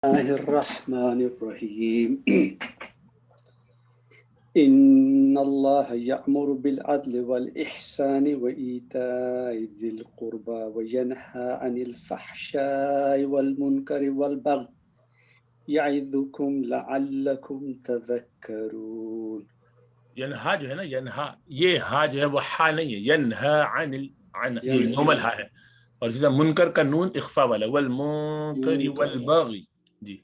الله الرحمن الرحيم إن الله يأمر بالعدل والإحسان وإيتاء ذي القربى وينهى عن الفحشاء والمنكر والبغي يعظكم لعلكم تذكرون. ینہا جو ہے نا، ینہا، یہ ہا جو ہے وہ ہا نہیں ہے، ینہا عن یہ نومل ہا ہے، اور جیسا منکر کا نون اخفا والا، والمنکر والبغی. جی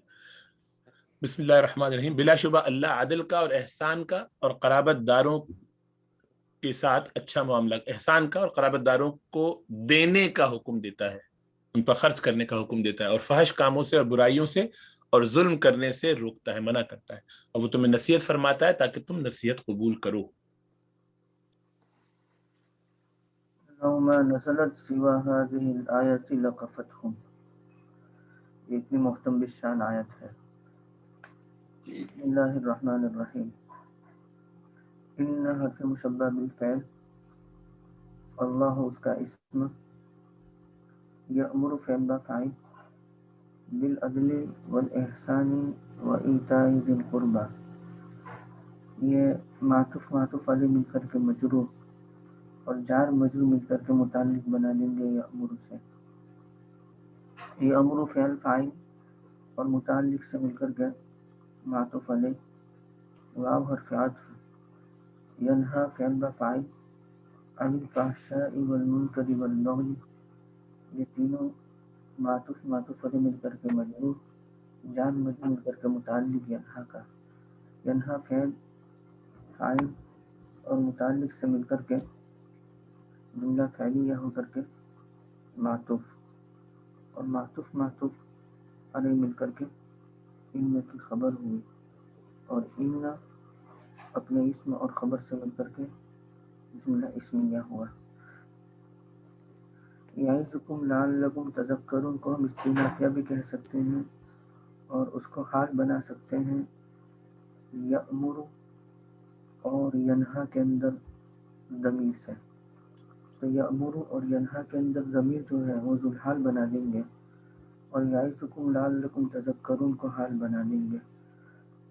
بسم اللہ الرحمن الرحیم. بلا شبہ اللہ عدل کا اور احسان کا اور قرابت داروں کے ساتھ اچھا معاملہ، احسان کا اور قرابت داروں کو دینے کا حکم دیتا ہے، ان پر خرچ کرنے کا حکم دیتا ہے، اور فحش کاموں سے اور برائیوں سے اور ظلم کرنے سے روکتا ہے، منع کرتا ہے، اور وہ تمہیں نصیحت فرماتا ہے تاکہ تم نصیحت قبول کرو. لو ما نزلت سوى هذه الآية لكفتهم. یہ اتنی محتم بالشان آیت ہے. بسم اللہ الرحمن الرحیم. ان حرف مشبہ بالفعل، اللہ اس کا اسم، یأمر فعل با فاعل، بالعدل والاحسان وایتاء ذی القربى، یہ معطوف علی مل کر کے مجرور اور جار مجرور مل کر کے متعلق بنا لیں گے یأمر سے. یأمر فعل فاعل اور متعلق سے مل کر کے معطوف علی، واو حرف عطف، ینہا فعل با فاعل، عن الفحشاء والمنکر والبغی، یہ تینوں معطوف علی مل کر کے مجرور، جان مجرور مل کر کے متعلق ینہا کا. ینہا فعل فاعل اور متعلق سے مل کر کے جملہ فعلیہ ہو کر کے معطوف، اور معطوف علی مل کر کے ان میں کی خبر ہوئی، اور ان اپنے اسم اور خبر سے مل کر کے جملہ اسمیہ ہوا. یعظکم لعلکم تذکرون کو ہم استئنافیہ بھی کہہ سکتے ہیں اور اس کو حال بنا سکتے ہیں. یأمر اور ینہا کے اندر ضمیر سے، تو یأمر اور ینہا کے اندر ضمیر جو ہے وہ ذوالحال بنا دیں گے، اور یعظکم لعلکم تذکرون کو حال بنا دیں گے.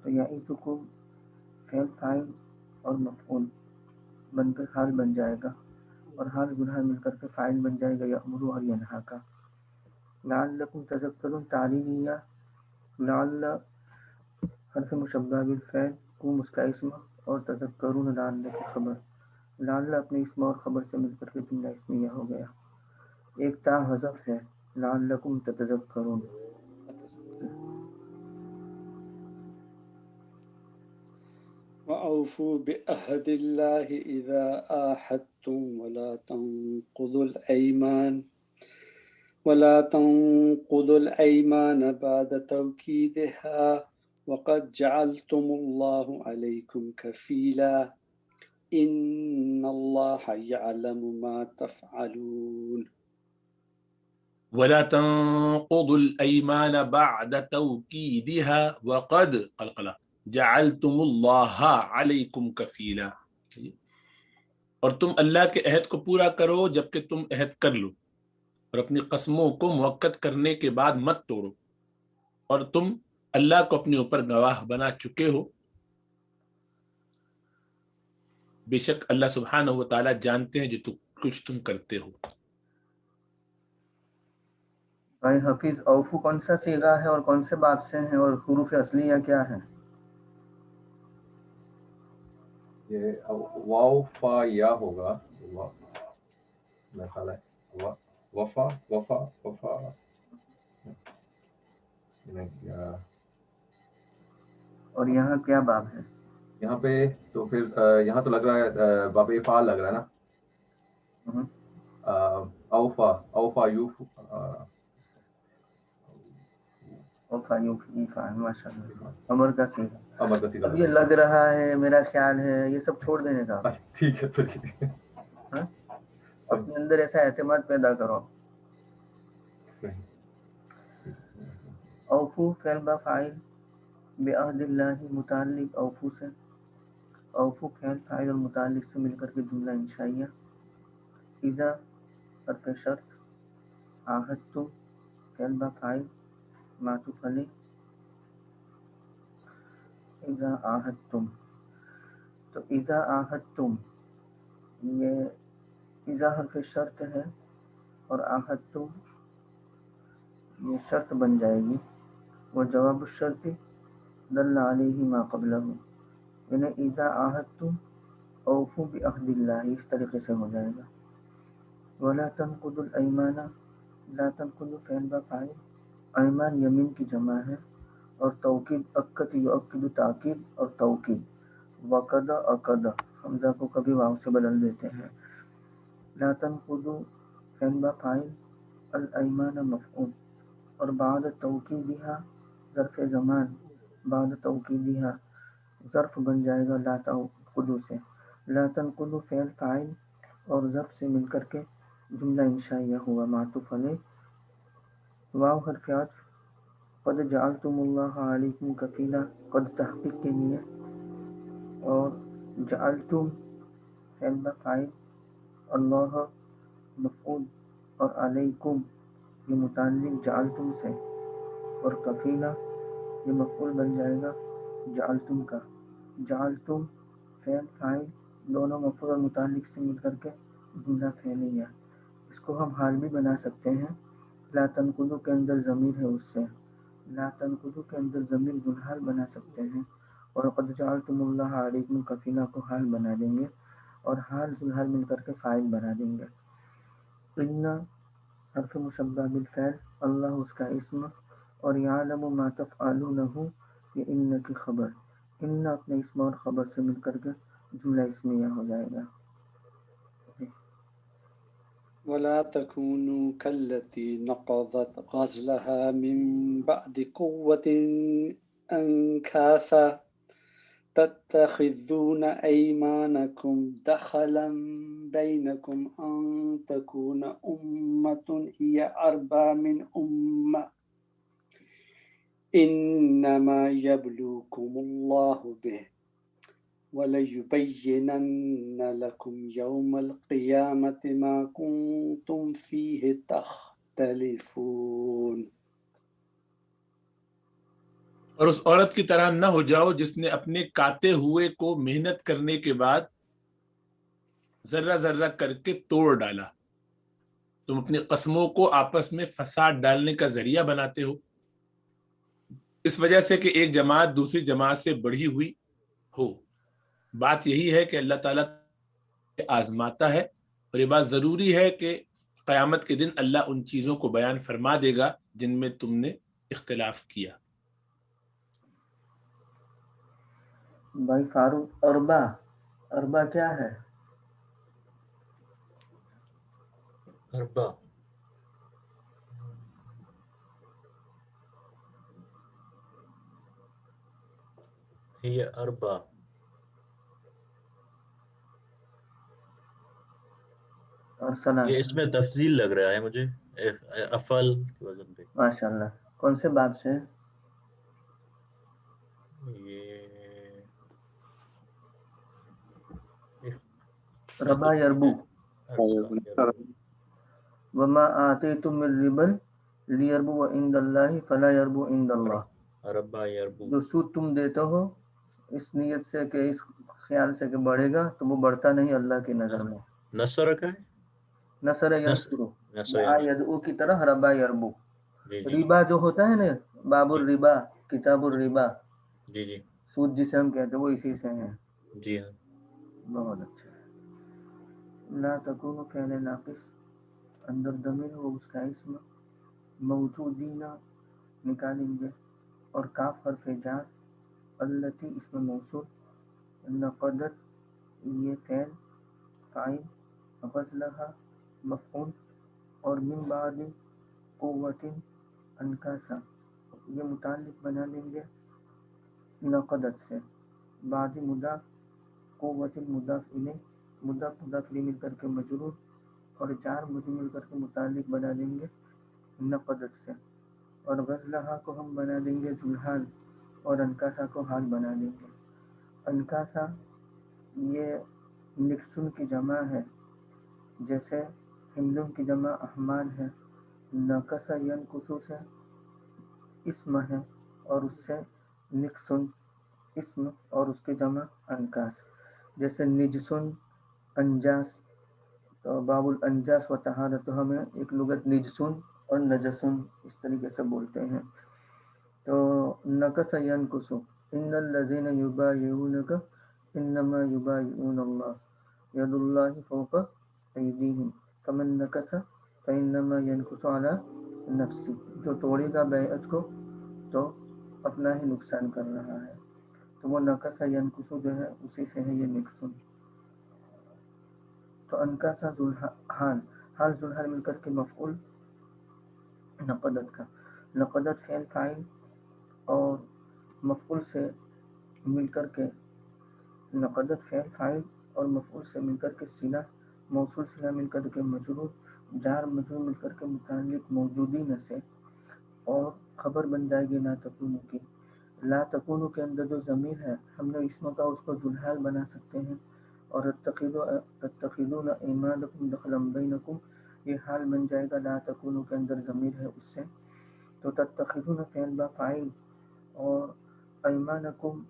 تو یعظکم فعل فاعل اور مفعول بن کر حال بن جائے گا، اور حال ذوالحال مل کر کے فاعل بن جائے گا یأمر اور ینہا کا. لعلکم تذکرون تعلیلیہ، لعل حرف مشبہ بالفعل، کم اس کا اسم، اور تذکرون لعل کی خبر. لعل اپنے اسم اور خبر سے مل کر کے جملہ اسمیہ ہو گیا. ایک تا حذف ہے، لعلکم تتذکرون. وأوفوا بعهد الله إذا عاهدتم ولا تنقضوا الأيمان بعد توكيدها وقد جعلتم الله عليكم كفيلا إن الله يعلم ما تفعلون. ولا تنقضوا الأيمان بعد توكيدها وقد قلقلہ جعلتم اللہ علیکم کفیلا، اور تم اللہ کے عہد کو پورا کرو جبکہ تم عہد کر لو، اور اپنی قسموں کو موقت کرنے کے بعد مت توڑو، اور تم اللہ کو اپنے اوپر گواہ بنا چکے ہو، بے شک اللہ سبحانہ و تعالیٰ جانتے ہیں جو کچھ تم کرتے ہو. بھائی حفیظ، اوفو کون سا صیغہ ہے اور کون سے باب سے ہیں، اور حروف اصلیہ کیا ہے؟ یہ واو فا یا ہوگا، میرا خیال ہے وفا اور یہاں کیا باب ہے؟ یہاں پہ تو پھر یہاں تو لگ رہا ہے باب افعال لگ رہا ہے نا. اوفا یوف ماشاء اللہ. امر کا صیغہ. امر کا صیغہ اب یہ لگ رہا ہے، میرا خیال ہے، یہ سب چھوڑ دینے کا. ٹھیک ہے اپنے اندر ایسا اعتماد پیدا کرو. اوفو فعل با فاعل، بعہد اللہ متعلق اوفو سے، اوفو فعل فاعل اور متعلق سے مل کر کے جملہ انشائیہ. اذا حرف شرط، عاہدتم فعل با فاعل معطوف علیہ، اذا عاہدتم، تو اذا عاہدتم یہ اذا حرف شرط ہے اور عاہدتم یہ شرط بن جائے گی، وہ جواب الشرط دل علیہ ما قبلہ، یعنی اذا عاہدتم اوفوا بعہد اللہ، اس طریقے سے ہو جائے گا۔ ولا تنقضوا الایمان، لا تنقضوا فعل بفاعل، ایمان یمین کی جمع ہے، اور توکید اکد یؤکد تاکید اور توکید، وقد عقد حمزہ کو کبھی واو سے بدل دیتے ہیں۔ لا تنقضوا فعل بفاعل، الایمان مفعول، اور بعد توکیدها ظرف زمان، بعد توکیدها ظرف بن جائے گا لا تنقضوا سے۔ لا تنقضوا فعل فاعل اور ظرف سے مل کر کے جملہ انشائیہ ہوا معطوف علیہ۔ واو حرف عطف، قد جعلتم اللہ علیکم کفیلا، قد تحقیق کے لیے، اور جعلتم فعل فاعل، اللہ مفعول، اور علیکم یہ متعلق جعلتم سے، اور کفیلا یہ مفعول بن جائے گا جعلتم کا۔ جعلتم فعل فاعل دونوں مفعول اور متعلق سے مل کر کے جملہ فعلیہ، اس کو ہم حال بھی بنا سکتے ہیں۔ لا تنقضوا کے اندر ضمیر ہے، اس سے لا تنقضوا کے اندر ضمیر ذوالحال بنا سکتے ہیں، اور قد جعلتم اللہ علیکم کفیلا کو حال بنا دیں گے، اور حال ذوالحال مل کر کے فاعل بنا دیں گے۔ ان حرف مشبہ بالفعل، اللہ اس کا اسم، اور یعلم ما تفعلونہ یہ ان کی خبر، ان اپنے اسم اور خبر سے مل کر کے جملہ اسمیہ ہو جائے گا۔ ولا تكونوا كالتي نقضت غزلها من بعد قوة أنكاثا تتخذون أيمانكم دخلا بينكم أن تكون أمة هي أربى من أمة إنما يبلوكم الله به وَلَيُبَيِّنَنَّ لَكُمْ يَوْمَ الْقِيَامَةِ مَا كُنْتُمْ فِيهِ تَخْتَلِفُونَ۔ اور اس عورت کی طرح نہ ہو جاؤ جس نے اپنے کاتے ہوئے کو محنت کرنے کے بعد ذرہ ذرہ کر کے توڑ ڈالا۔ تم اپنی قسموں کو آپس میں فساد ڈالنے کا ذریعہ بناتے ہو، اس وجہ سے کہ ایک جماعت دوسری جماعت سے بڑھی ہوئی ہو۔ بات یہی ہے کہ اللہ تعالیٰ آزماتا ہے، اور یہ بات ضروری ہے کہ قیامت کے دن اللہ ان چیزوں کو بیان فرما دے گا جن میں تم نے اختلاف کیا۔ بھائی فاروق، اربا، اربا کیا ہے؟ اربا ہی اربا، ارسلہ، یہ اس میں تفصیل لگ رہا ہے مجھے افعال کی وزن پہ۔ ماشاء اللہ۔ کون سے باب سے؟ یہ ربا یربو، وما آتیتم من ربا لیربو عند اللہ فلا یربو عند اللہ، ربا یربو، جو سود تم دیتے ہو اس نیت سے کہ اس خیال سے کہ بڑھے گا تو وہ بڑھتا نہیں اللہ کی نظر میں۔ نصر کا ہے، نصر ینصرو، نصر دعا یدعو کی طرح ربا یربو۔ جی جی ربا جو ہوتا ہے نا، باب الربا، کتاب الربا، جی جی سود جسے ہم کہتے ہیں وہ اسی سے ہیں۔ جی ہاں۔ بہت اچھا۔ لا تکون فعل ناقص، اندر ضمیر ہو اس کا اسم، موجودینہ نکالیں گے، اور کاف حرف جار، التی اسم موصول، نقدت یہ فعل فاعل، غزلها مفعول، اور من بعد قوت انکاسا یہ متعلق بنا لیں گے نقدت سے، بعد مضاف، قوت مضاف الیہ، مضاف مضاف الیہ مل کر کے مجرور، اور جار مجرور مل کر کے متعلق بنا دیں گے نقدت سے، اور غزلها کو ہم بنا دیں گے ذوالحال، اور انکاسا کو حال بنا دیں گے۔ انکاسا یہ نکسن کی جمع ہے، جیسے حملوں کی جمع احمال ہے، نقص ینقص سے اسم ہے، اور اس سے نکسن اسم اور اس کے جمع انکاس، جیسے نجسن، انجاس، تو باب الانجاس و طہارتہ میں ایک لغت نجسن اور نجسن اس طریقے سے بولتے ہیں. تو نقص ینقص، ان الذین یبایعونک انما یبایعون اللہ ید اللہ فوق ایدیہم فمن نکث فانما ینکث علی نفسی، جو توڑے گا بیعت کو تو اپنا ہی نقصان کر رہا ہے. تو وہ نقص ینقص جو ہے اسی سے ہے یہ نقص. تو انکاسا ذوالحال، حال ذوالحال مل کر کے مفعول نقدت کا، نقدت فعل فاعل اور مفعول سے مل کر کے، نقدت فعل فاعل اور مفعول سے مل کر کے صلہ، موصول صلہ مل کر کے مجرور، جار مجرور مل کر کے متعلق موجودین سے، اور خبر بن جائے گی لا تکونو کی. لا تکونو کے اندر جو ضمیر ہے ہم نے اسم کا اس کو ذوالحال بنا سکتے ہیں، اور تتخذون ایمانکم دخلا بینکم یہ حال بن جائے گا لا تکونو کے اندر ضمیر ہے اس سے. تو تتخذون فعل با فاعل اور ایمانکم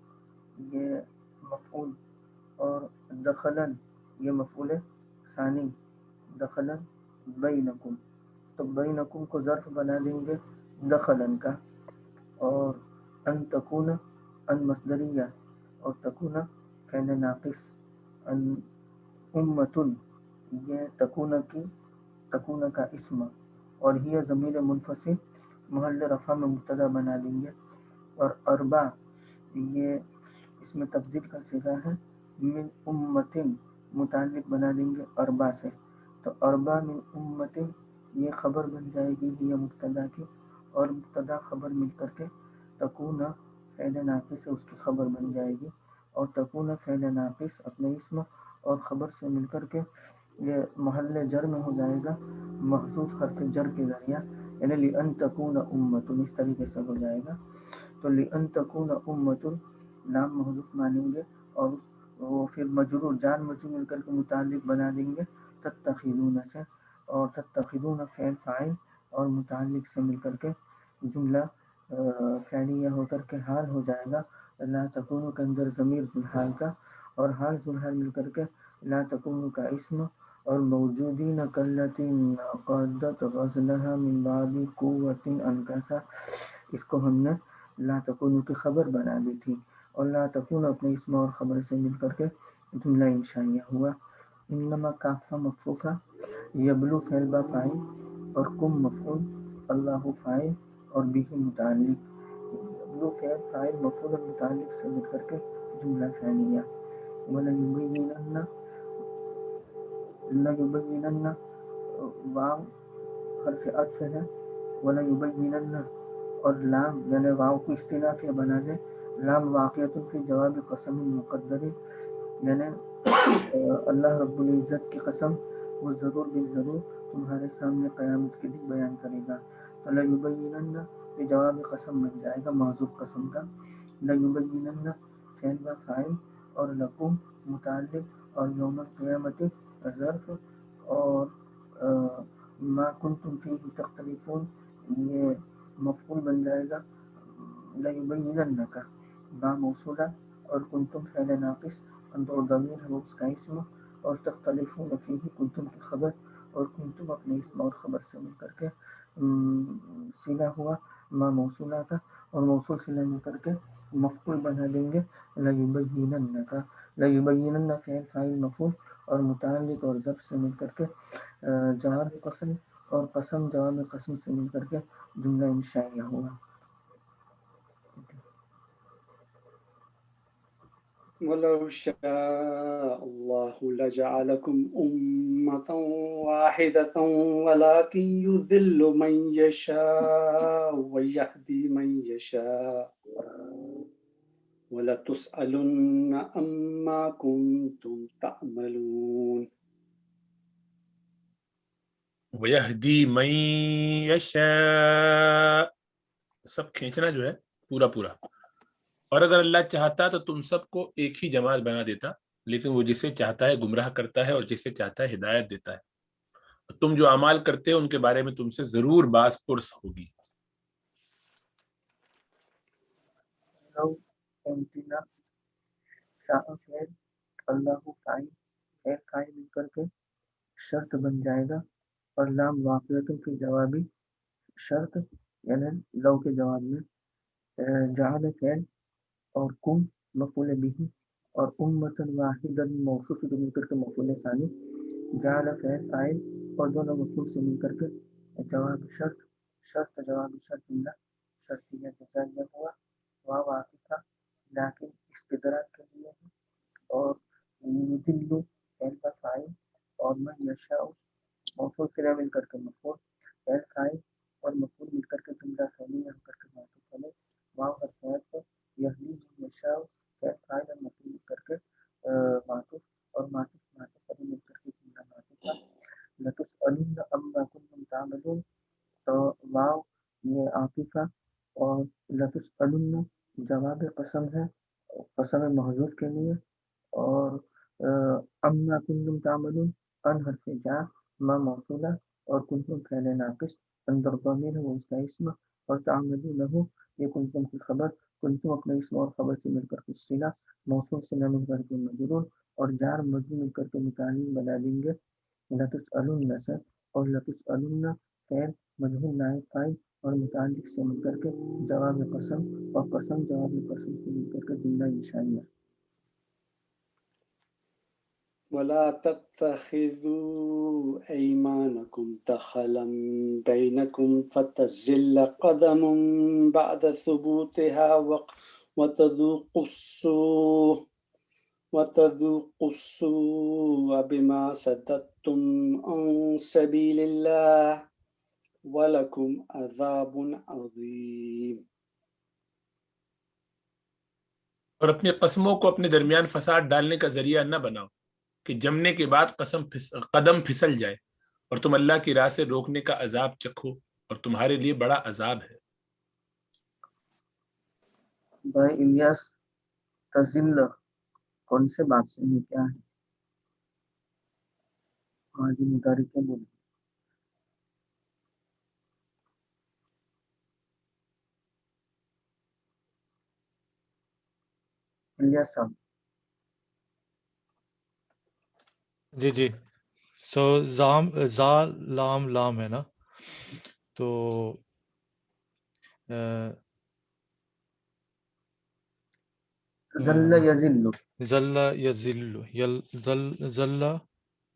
یہ مفعول اور دخلن یہ مفعول ثانی، دخلن بینکم، تو بینکم کو ظرف بنا دیں گے دخلن کا، اور ان تکون ان مصدریہ اور تکون فعل ناقص، ان امتن یہ تکون کی، تکون کا اسم، اور ہی ضمیر منفصل محل رفع میں مبتدا بنا دیں گے، اور اربع یہ اس میں تفضیل کا صیغہ ہے، من امتن متعلق بنا دیں گے اربع سے، تو اربع من امتن یہ خبر بن جائے گی یہ مبتدا کی، اور مبتدا خبر مل کر کے تکون فعل ناقص اس کی خبر بن جائے گی، اور تکون فعل ناقص اپنے اسم اور خبر سے مل کر کے یہ محل جر میں ہو جائے گا محذوف حرف جر کے ذریعہ، یعنی لأن تکون امتن اس طریقے سے ہو جائے گا. تو لأن تکون امتن نام محذوف مانیں گے، اور وہ پھر مجرور جان مجرور مل کر کے متعلق بنا دیں گے تتخذون سے، اور تتخذون فعل فاعل اور متعلق سے مل کر کے جملہ فعلیہ ہو کر کے حال ہو جائے گا لا تکونو کے اندر ضمیر ذوالحال کا، اور حال ذوالحال مل کر کے لا تکونو کا اسم، اور موجودین کلتی نقضت غزلها من بعد قوت انکاسا اس کو ہم نے لا تکونو کی خبر بنا دی تھی، اور لا تکونو اپنے اسم اور خبر سے مل کر کے جملہ انشائیہ ہوا. انما کافہ مخفوفہ، یبلو فعل با فاعل اور کم مفعول، اللہ فاعل اور بھی متعلق، یبلو فعل فاعل مفعول اور متعلق سے مل کر کے جملہ فعلیہ. وَلَيُبَيِّنَنَّ، لَيُبَيِّنَنَّ واو حرف عطف ہے، وَلَيُبَيِّنَنَّ اور لام یعنی واو کو استنافیہ بنا دے، لام واقعۃ فی جواب قسم مقدر، یعنی اللہ رب العزت کی قسم وہ ضرور بالضرور تمہارے سامنے قیامت کے دن بیان کرے گا. تو لَيُبَيِّنَنَّ یہ جواب قسم بن جائے گا محذوف قسم کا، لَيُبَيِّنَنَّ فعل با فاعل اور لکم متعلق اور یوم القیامت ظرف، اور ما کنتم فیہ تختلفون یہ مفعول بن جائے گا لَيُبَيِّنَنَّ کا، با موصولہ اور کنتم فعل ناقص، اور ضمیر ہے وہ اس کا اسم، اور تختلفون فیہ کنتم کی خبر، اور کنتم اپنے اسم اور خبر سے مل کر کے صلہ ہوا ما موصولہ کا، اور موصول صلہ مل کر کے مفعول بنا دیں گے لَيُبَيِّنَنَّ کا. لَيُبَيِّنَنَّ فعل فاعل مفعول اور متعلق اور ظرف سے مل کر کے جواب قسم، اور قسم جواب قسم سے مل کر کے جملہ انشائیہ ہوا. وَلَوْ شَاءَ اللَّهُ لَجَعَلَكُمْ أُمَّةً وَاحِدَةً وَلَكِنْ يُضِلُّ مَنْ يَشَاءُ وَيَهْدِي مَنْ يَشَاءُ وَلَتُسْأَلُنَّ عَمَّا كُنْتُمْ تَعْمَلُونَ. وَيَهْدِي مَن يَشَاءُ سب کھینچنا جو ہے پورا پورا، اور اگر اللہ چاہتا تو تم سب کو ایک ہی جماعت بنا دیتا، لیکن وہ جسے چاہتا ہے گمراہ کرتا ہے اور جسے چاہتا ہے ہدایت دیتا ہے. تم جو اعمال کرتے ہو ان کے بارے میں تم سے ضرور باز پرس ہوگی. لو امتنا شاء فعل اللہ فاعل فعل فاعل مل کر کے شرط بن جائے گا اور لام واقعۃ کی جوابی شرط یعنی لو کے جواب میں جعل فعل اور کم مفعول به اور امۃ واحدۃ موصوف سے مل کر کے مفعول ثانی جعل فعل فاعل اور دونوں مفعول سے مل کر کے جواب شرط جواب شرط جملہ شرطیہ جزائیہ ہوا واو عاطفہ لیکن استدراک کے لیے ہے اور یضل فعل کا فاعل اور من یشاء مفعول سے مل کر کے مفعول فعل فاعل اور مفعول مل کر کے جملہ فعلیہ ہو کر کے معطوف علیہ واو حرف عطف یہدی من یشاء فعل فاعل اور مفعول مل کر کے معطوف اور معطوف علیہ مل کر کے جملہ معطوفہ لتسألن عما کنتم تعملون تو واو یہ عاطفہ اور لتسألن جواب قسم ہے قسم محذوف کے لیے اور عما کنتم تعملون ان حرف جا ما موصولہ اور کنتم فعل ناقص اندر ضمیر ہے وہ اس کا اسم اور تعملونہ یہ کنتم کی خبر کنتم اپنے اسم اور خبر سے مل کر کے صلہ موصول سے نہ مل کر کے مجرور اور جار مجرور مل کر کے متعلق بنا دیں گے لتسألن سے اور لتسألن فعل مجهول نائب فاعل اور متعلق سے مل کر کے جواب قسم اور قسم جواب قسم سے مل کر کے جملہ انشائیہ ولا تتخذوا أيمانكم دخلا بينكم فتزل قدم بعد ثبوتها وتذوقوا السوء بما صددتم عن سبيل الله وَلَكُمْ عَذَابٌ عَظِيمٌ۔ اور اپنی قسموں کو اپنے درمیان فساد ڈالنے کا ذریعہ نہ بناؤ کہ جمنے کے بعد قدم پھسل جائے اور تم اللہ کی راہ سے روکنے کا عذاب چکھو اور تمہارے لیے بڑا عذاب ہے۔ بھائی الیاس تزل کون سے باب سے یہ کیا ہے؟ ماضی مضارع کیا بولے؟ الیاس صاحب جی سو زا لام ہے نا، تو ذل یذل ذل یذل ذل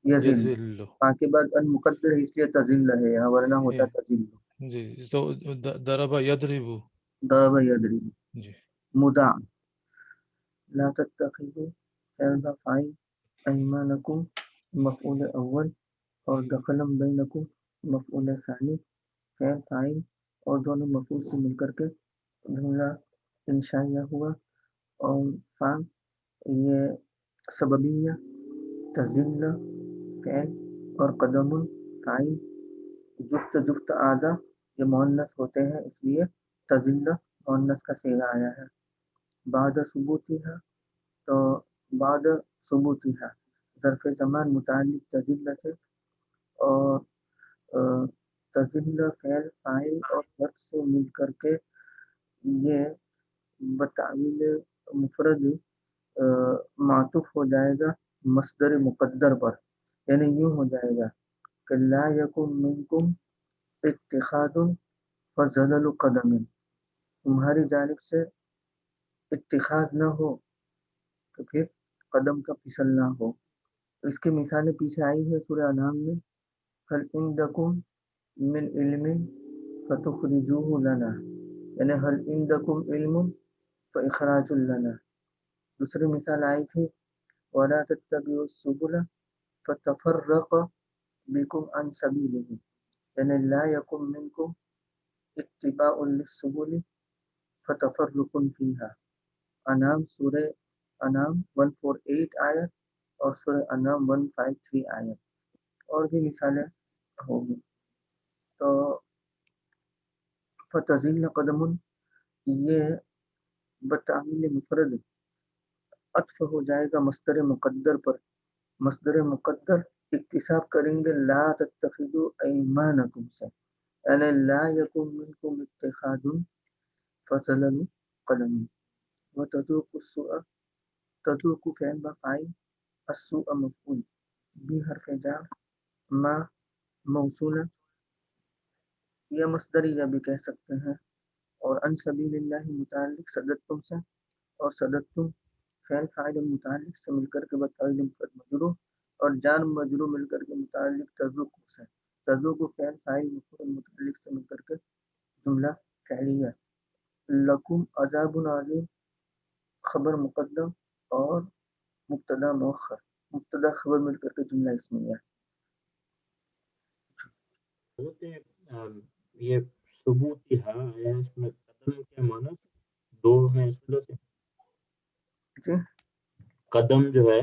یذل پا کے بعد ان مقدر ہے اس لیے تزل ہے یہاں ورنہ ہوتا تزل جی تو ضرب یضرب ضرب یضرب جی مدع لا تتخذوا فعل فاعل ایمانکم مفعول اول اور دخلم بینکم مفعول ثانی فعل فاعل اور دونوں مفعول سے مل کر کے جملہ انشائیہ ہوا اور فعل یہ سببیہ تزل فعل اور قدم فاعل جفت آدھا یہ مؤنث ہوتے ہیں اس لیے تزل مؤنث کا صیغہ آیا ہے۔ بعد ثبوتها تو بعد ثبوتها ظرف زمان متعلق تزل سے اور تزل فعل فاعل اور ظرف سے مل کر کے یہ بتعویل مفرد معطوف ہو جائے گا مصدر مقدر پر، یعنی یوں ہو جائے گا کہ لا یکن منکم اتخاذ فزلل قدم، تمہاری جانب سے اتخاذ نہ ہو تو پھر قدم کا پھسلنا ہو۔ اس کی مثالیں پیچھے آئی ہے سورہ انعام میں، هل عندکم من علم فتخرجوه لنا، یعنی هل عندکم علم فاخراج لنا۔ دوسری مثال آئی تھی ولا تتبعوا السبل فتفرق بكم عن سبيله، یعنی لا يكن منكم اتباع للسبل فتفرق فيها۔ انعام سورہ انعام 148 آیت اور سورہ انعام 153 آیت، اور بھی مثالیں ہوگی۔ تو فتزل قدم یہ بتعمیل مفرد عطف ہو جائے گا مصدر مقدر پر، مصدر مقدر اکتساب کریں گے لا تتخذوا ایمانکم سے، یعنی لا یکن منکم اتخاذ فزلل قدم، وتذوق السوء تذوق فعل بفاعل السوء مفعول بی حرف جر ما موصولہ یا مصدریہ بھی کہہ سکتے ہیں اور ان سبیل اللہ متعلق صددتم سے اور صددتم فعل فاعل متعلق سے مل کر کے بطائل مفرد مجرور اور جار مجرور مل کر کے متعلق تذوق سے تذوق فعل فاعل مفرد متعلق سے مل کر کے جملہ فعلیہ لکم عذاب عظیم خبر مقدم اور مبتدا مؤخر مبتدا خبر مل کر کے جملہ اسمیہ یہ ثبوت ہا ہے اس میں قدم کے معنی دو ہیں اس وجہ سے جی قدم جو ہے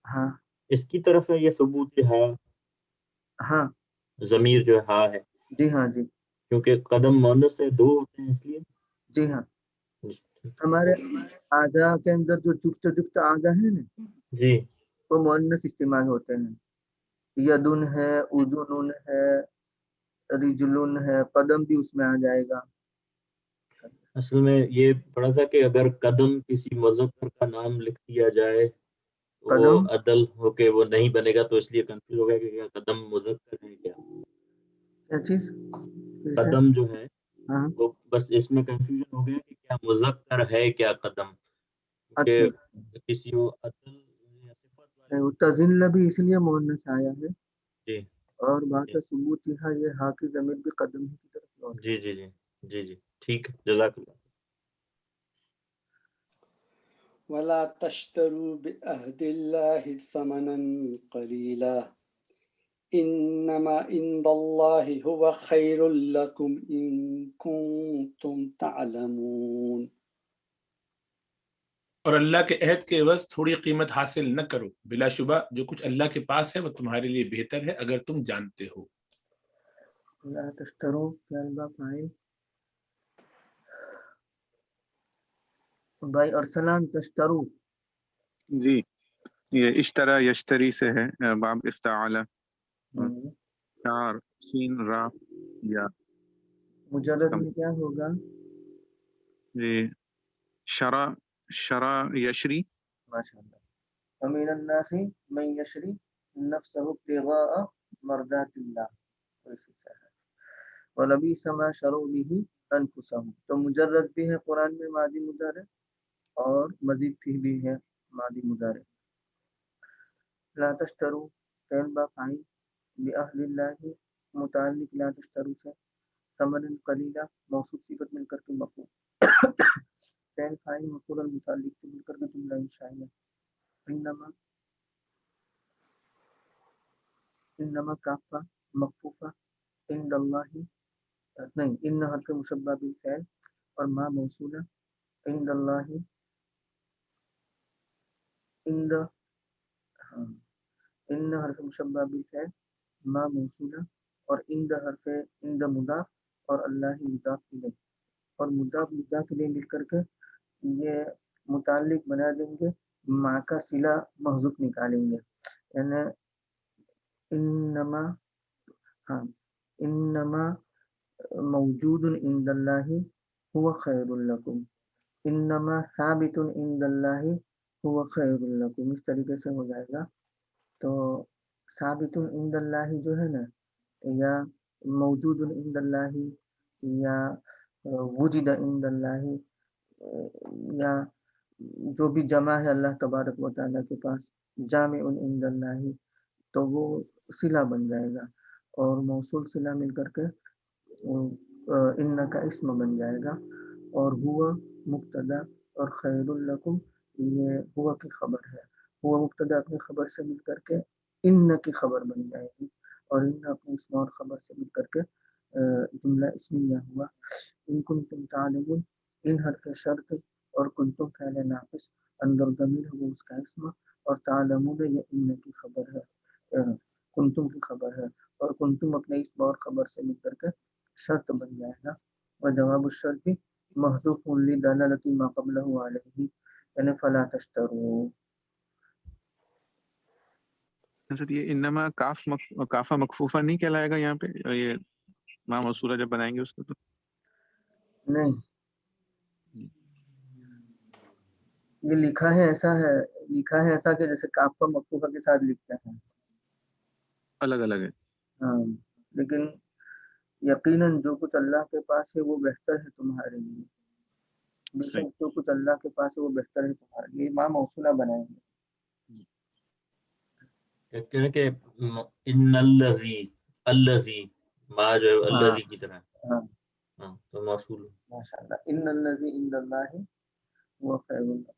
ہاں اس کی طرف ہے یہ ثبوت ہا ہاں ضمیر جو ہے ہا ہے جی ہاں جی کیونکہ قدم مؤنث سے دو ہوتے ہیں اس لیے جی ہاں ہمارے اعضاء کے اندر جو جفت اعضاء ہیں نا جی وہ مؤنث استعمال ہوتے ہیں یدن ہے اذن ہے رجلن ہے قدم بھی اس میں آ جائے گا اصل میں یہ پڑھا تھا کہ اگر قدم کسی مذکر کا نام لکھ دیا جائے وہ قدم عدل ہو کے وہ نہیں بنے گا تو اس لیے کنفیوز ہو گیا کہ کیا قدم مذکر ہے کیا کیا چیز پھر سے؟ قدم جو ہے ہاں وہ بس اس میں کنفیوژن ہو گیا کہ کیا مذکر ہے کیا قدم کہ اچھا کسی وہ عدل یا صفت والے تزل بھی اس لیے مؤنث آیا ہے جی اور بات ثبوت یہ ہا کی ضمیر بھی قدم ہی کی طرف لوٹ جی جی جی جی جی ٹھیک ہے جزاک اللہ ولا تشتروا بعهد الله ثمنا قليلا انما عند الله هو خير لكم ان كنتم تعلمون اور اللہ کے عہد کے عوض تھوڑی قیمت حاصل نہ کرو بلا شبہ جو کچھ اللہ کے پاس ہے وہ تمہارے لیے بہتر ہے اگر تم جانتے ہو لا تشترو کیا فاعل بھائی ارسلان تشترو جی یہ اشترا یشتری سے ہے باب افتعال چار سین را یا مجرد میں کیا ہوگا جی شرا شرا یشری ماشاء اللہ ومن الناس من یشری نفسه ابتغاء مرضات اللہ ولبئس ما شروا به انفسهم تو مجرد بھی ہے قرآن میں ماضی مضارع اور مزید بھی ہے ماضی مضارع لا تشترو فعل با فاعل بأهل اللہ متعلق لا تشترو سے ثمنا قلیلا موصوف صفت مل کر کے مفعول فعل فاعل مفعول المتعلق سے مل کر کے جملہ انشائیہ انما کافہ مخفوفہ عند اللہ نہیں ان حرف مشبہ بالفعل اور ما موصولہ عند اللہ عند ان حرف مشبہ بالفعل ما موصولہ اور عند حرف عند مضاف اور اللہ مضاف الیہ اور مضاف الیہ مل کر کے یہ متعلق بنا دیں گے ما کا صلہ محذوف نکالیں گے یعنی انما ہاں انما موجود عند اللہ هو خیر لکم انما ثابت عند اللہ هو خیر لکم اس طریقے سے ہو جائے گا تو ثابت عند اللہ جو ہے نا یا موجود عند اللہ یا وجد عند اللہ یا جو بھی جمع ہے اللہ تبارک و تعالیٰ کے پاس جامع عند اللہ تو وہ صلہ بن جائے گا اور موصول صلہ مل کر کے ان کا اسم بن جائے گا اور ہوا مبتدا اور خیر لکم یہ ہوا کی خبر ہے ہوا مبتدا اپنی خبر سے مل کر کے ان کی خبر بن جائے گی اور ان اپنی اسم اور خبر سے مل کر کے جملہ اسمیہ ہوا ان کنتم تعلمون ان حرف شرط اور کنتم فعل ناقص اندر ضمیر ہو اس کا اسم اور تعلمون یہ ان کی خبر ہے کنتم کی خبر ہے اور کنتم اپنے اسم اور خبر سے مل کر کے شرط بن جائے گا اور جواب الشرط محذوف لدلالة ما قبله علیہ یعنی فلا تشتروا یہ انما کافہ مکفوفہ نہیں کہلائے گا یہاں پہ یہ ما موصولہ جب بنائیں گے اس کو تو نہیں یہ لکھا ہے ایسا کہ جیسے کافہ مکفوفہ کے ساتھ لکھتے ہیں. الگ الگ ہے. ہاں لیکن یقیناً جو کچھ اللہ کے پاس ہے وہ بہتر ہے تمہارے لیے. بے صحیح. شک جو کچھ اللہ کے پاس ہے وہ بہتر ہے تمہارے لیے. ماں موصولہ بنائیں گے. کہتے ہیں کہ ان الذی ما جو ہے ہاں الذی کی طرح. ہاں ہاں تو موصول. ماشاء اللہ. ان الذی عند اللہ هو خیر لکم.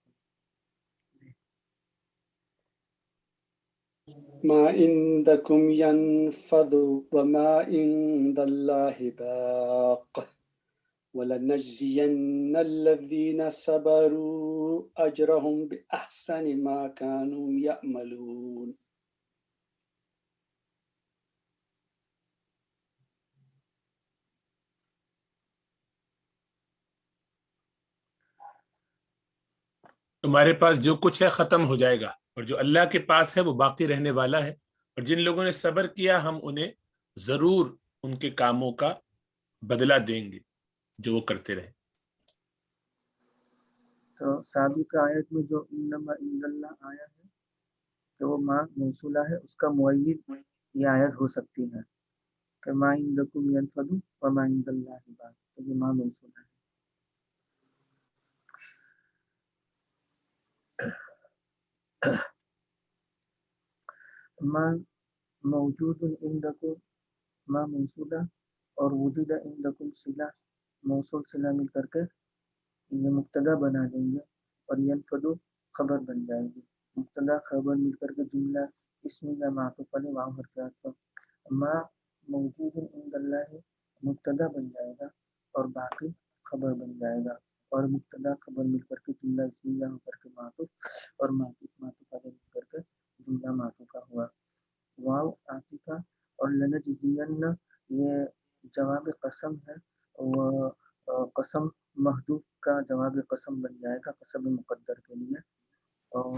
ما عندكم ينفد وما عند الله باق ولنجزين الذين صبروا أجرهم بأحسن ما كانوا يعملون. تمہارے پاس جو کچھ ہے ختم ہو جائے گا، اور جو اللہ کے پاس ہے وہ باقی رہنے والا ہے، اور جن لوگوں نے صبر کیا ہم انہیں ضرور ان کے کاموں کا بدلہ دیں گے جو وہ کرتے رہے. تو سابق آیت میں جو انما عند اللہ آیا ہے کہ وہ ما موصولہ ہے، اس کا مؤید یہ آیت ہو سکتی ہے کہ ما عندکم ینفد وما عند اللہ باق. تو یہ ما موصولہ ہے. ما موجود عندکم ما موصولہ اور وجود عندکم صلہ موصول صلہ مل کر کے یہ مبتدا بنا دیں گے اور ینفدو خبر بن جائے گی. مبتدا خبر مل کر کے جملہ اسمیہ معطوف علیہ واو حرف عطف. ما موجود عند اللہ مبتدا بن جائے گا اور باقی خبر بن جائے گا، اور مبتدا خبر مل کر کے جملہ اسمیہ ہو کر کے معطوف، اور معطوف علیہ مل کر کے جملہ معطوفہ ہوا. واو عاطفہ اور لنجزین یہ جواب قسم ہے، وہ قسم محدود کا جواب قسم بن جائے گا قسم مقدر کے لیے. اور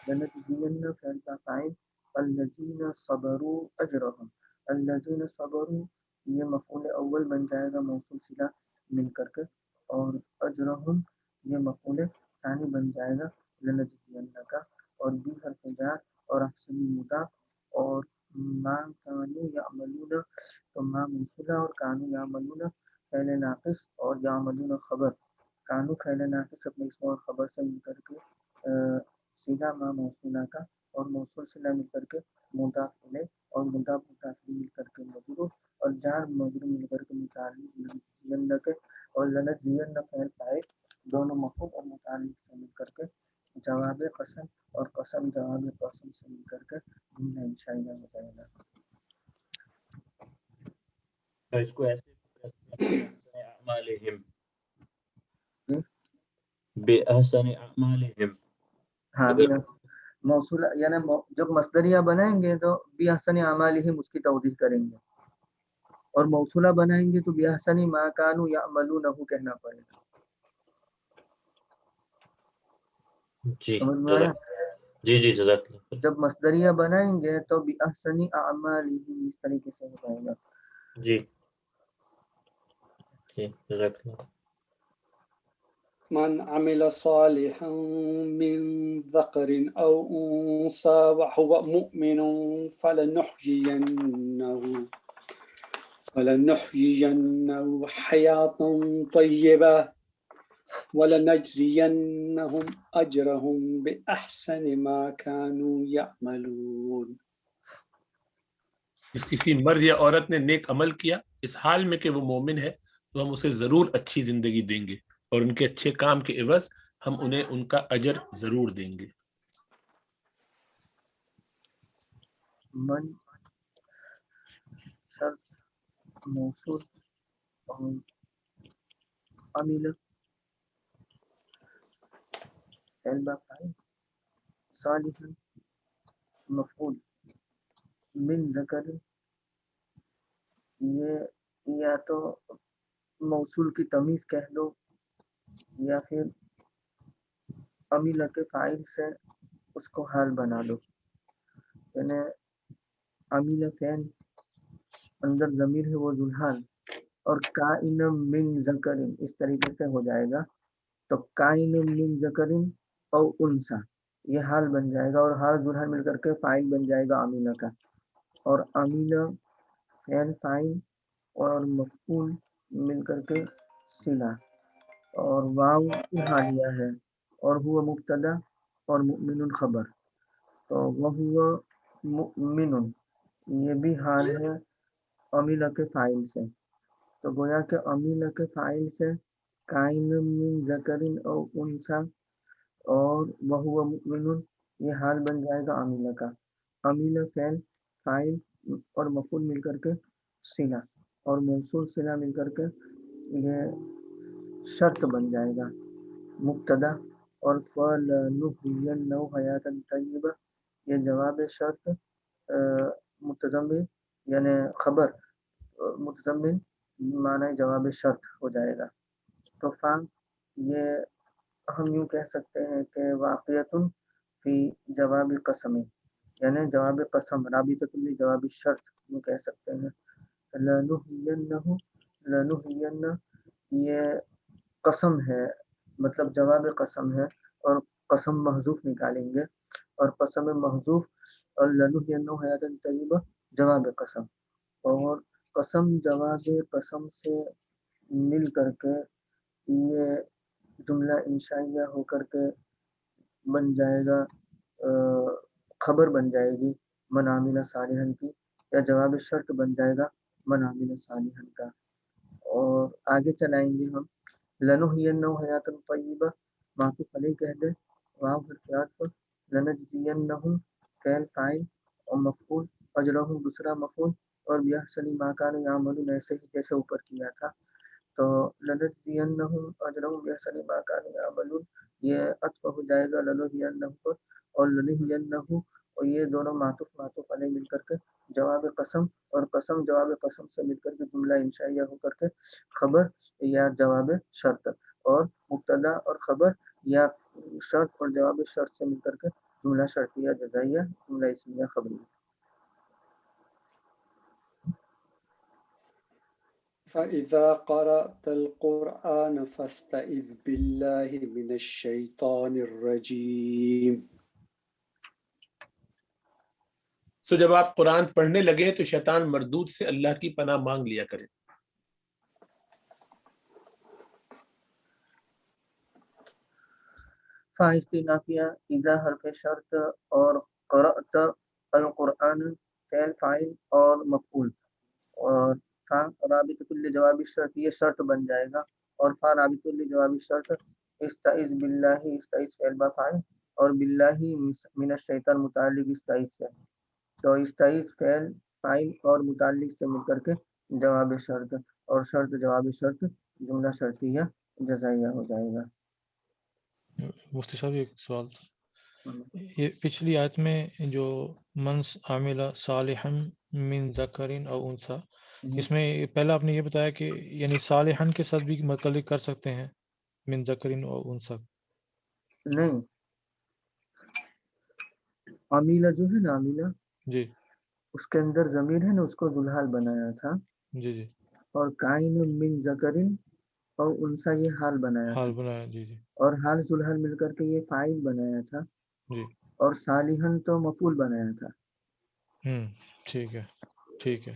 لنجزین فعل کا فاعل الذین صبروا اجرهم. الذین صبروا یہ مفعول اول بن جائے گا موصول صلہ مل کر کے، اور اجرهم یہ مفعول ثانی بن جائے گا لنجزین کا، اور بھی حرف جار اور احسن مضاف، اور ما کانوا یعملون تو ما موصولہ اور کانوا یعملون فعل ناقص اور یعملون خبر. کانوا فعل ناقص اپنے اسم اور خبر سے مل کر کے صلہ ما موصولہ کا، اور موصول صلہ مل کر کے مضاف الیہ، اور مضاف مل کر کے مجرور، اور جار مجرور مل کر کے متعلق لنجزین کے، اور لنجزین فعل فاعل دونوں مفعول اور متعلق سے مل کر کے جواب قسم، اور قسم جواب قسم سے مل کر کے جملہ انشائیہ ہو جائے گا. تو اس کو ایسے اعمالہم بے احسن اعمالہم. ہاں اگر موصولہ یعنی جب مصدریہ بنائیں گے تو بِأَحْسَنِ أَعْمَالِهِمْ اس کی توضیح کریں گے، اور موصولہ بنائیں گے تو بِأَحْسَنِ مَا كَانُوا يَعْمَلُونَهُ کہنا پڑے گا. جی سمجھ میں آیا؟ جی جزاک اللہ. جب مصدریہ بنائیں گے تو بِأَحْسَنِ أَعْمَالِهِمْ اس طریقے سے ہو جائے گا. جی جزاک اللہ. من عمل صالحا من ذكر أو أنثى وهو مؤمن فلنحيينه حياة طيبة ولنجزينهم أجرهم بأحسن ما كانوا يعملون. جس کسی مرد یا عورت نے نیک عمل کیا اس حال میں کہ وہ مومن ہے تو ہم اسے ضرور اچھی زندگی دیں گے، اور ان کے اچھے کام کے عوض ہم انہیں ان کا اجر ضرور دیں گے. من شرط موصول اور عمل فعل فاعل صالحا مفعول من ذکر، یہ یا تو موصول کی تمیز کہہ لو یا پھر عمل کے فاعل سے اس کو حال بنا لو. یعنی عمل فعل اندر ضمیر ہے وہ ذوالحال، اور کائن من ذکر اس طریقے سے ہو جائے گا. تو کائن من ذکر او انسا یہ حال بن جائے گا اور حال دلہن مل کر کے فاعل بن جائے گا امینا کا، اور امینا فعل فاعل اور مفعول مل کر کے صلہ، اور واو کی حالیہ ہے، اور ہوا مبتدا اور مؤمن خبر، تو وہ مؤمن یہ بھی حال ہے امینا کے فاعل سے، تو گویا کہ امینا کے فاعل سے کائن من ذکرن او انسا اور وہو مؤمن یہ حال بن جائے گا امینا کا، امینا فعل فاعل اور مفعول مل کر کے صلہ، اور موصول صلہ مل کر کے یہ شرط بن جائے گا مبتدا، اور فَلَنُحْيِيَنَّهُ حَيَاةً طَيِّبَةً یہ جواب شرط متضمن یعنی خبر متضمن معنی جواب شرط ہو جائے گا، تو فا یہ ہم یوں کہہ سکتے ہیں کہ واقعۃ فی جواب قسم یعنی جواب قسم رابطۃ جواب شرط یوں کہہ سکتے ہیں، لَنُحْيِيَنَّهُ لَنُحْيِيَنَّ یہ قسم ہے مطلب جواب قسم ہے، اور قسم محذوف نکالیں گے، اور قسم محذوف اور لَنُحْيِيَنَّهُ حَيَاةً طَيِّبَةً جواب قسم، اور قسم جواب قسم سے مل کر کے یہ جملہ انشائیہ ہو کر کے بن جائے گا خبر بن جائے گی من عامل صالحا کی، یا جواب شرط بن جائے گا من عامل صالحا کا، اور آگے چلائیں گے ہم لَنُحْيِيَنَّهُ حَيَاةً طَيِّبَةً معطوف علیہ کہہ دیں واو حرف عطف، لَنَجْزِيَنَّهُم فعل فاعل اور مفعول، اجرہم دوسرا مفعول، اور بِأَحْسَنِ مَا كَانُوا يَعْمَلُونَ ایسے ہی جیسے اوپر کیا تھا، تو لَنَجْزِيَنَّهُم أَجْرَهُم بِأَحْسَنِ مَا كَانُوا يَعْمَلُونَ یہ عطف ہو جائے گا لَنُحْيِيَنَّهُم پر، اور لَنُحْيِيَنَّهُ اور یہ دونوں معطوف علیہ مل کر کے جواب قسم، اور قسم جواب قسم سے مل کر کے جملہ انشائیہ ہو کر کے خبر یا جواب شرط، اور مبتدا اور خبر یا شرط اور جواب شرط سے مل کر کے جملہ شرطیہ جزائیہ جملہ اسمیہ خبریہ۔ فَإِذَا قَرَأْتَ الْقُرْآنَ فَاسْتَعِذْ بِاللَّهِ مِنَ الشَّيْطَانِ الرَّجِيمِ۔ سو جب آپ قرآن پڑھنے لگے تو شیطان مردود سے اللہ کی پناہ مانگ لیا کریں۔ فا استنافیہ اذا حرف شرط، اور قرأت القرآن فعل فاعل اور مفعول، اور فا رابطۃ لجواب الشرط یہ شرط بن جائے گا، اور فا رابطۃ لجواب الشرط استعذ باللہ استعذ فعل با فاعل، اور باللہ من الشیطان متعلق استعذ سے، تو استعذ فعل فاعل اور متعلق سے مل کر کے جواب شرط، اور شرط جواب شرط جملہ شرطیہ جزائیہ ہو جائے گا۔ مفتی صاحب ایک سوال، یہ پچھلی آیت میں جو من عامل صالحا من ذکر او انثی، اس میں پہلا آپ نے یہ بتایا کہ یعنی صالحا کے ساتھ بھی متعلق کر سکتے ہیں من ذکر او انثی؟ نہیں، عاملہ جو ہے نا عاملہ جی اس کے اندر ضمیر ہے نا، اس کو ذوالحال بنایا تھا، جی جی اور کائن من ذکرن اور انسا یہ حال بنایا حال تھا، بنایا، جی جی اور حال ذوالحال مل کر کے یہ فاعل بنایا تھا، جی اور صالحن تو مفعول بنایا تھا۔ ٹھیک ہے ٹھیک ہے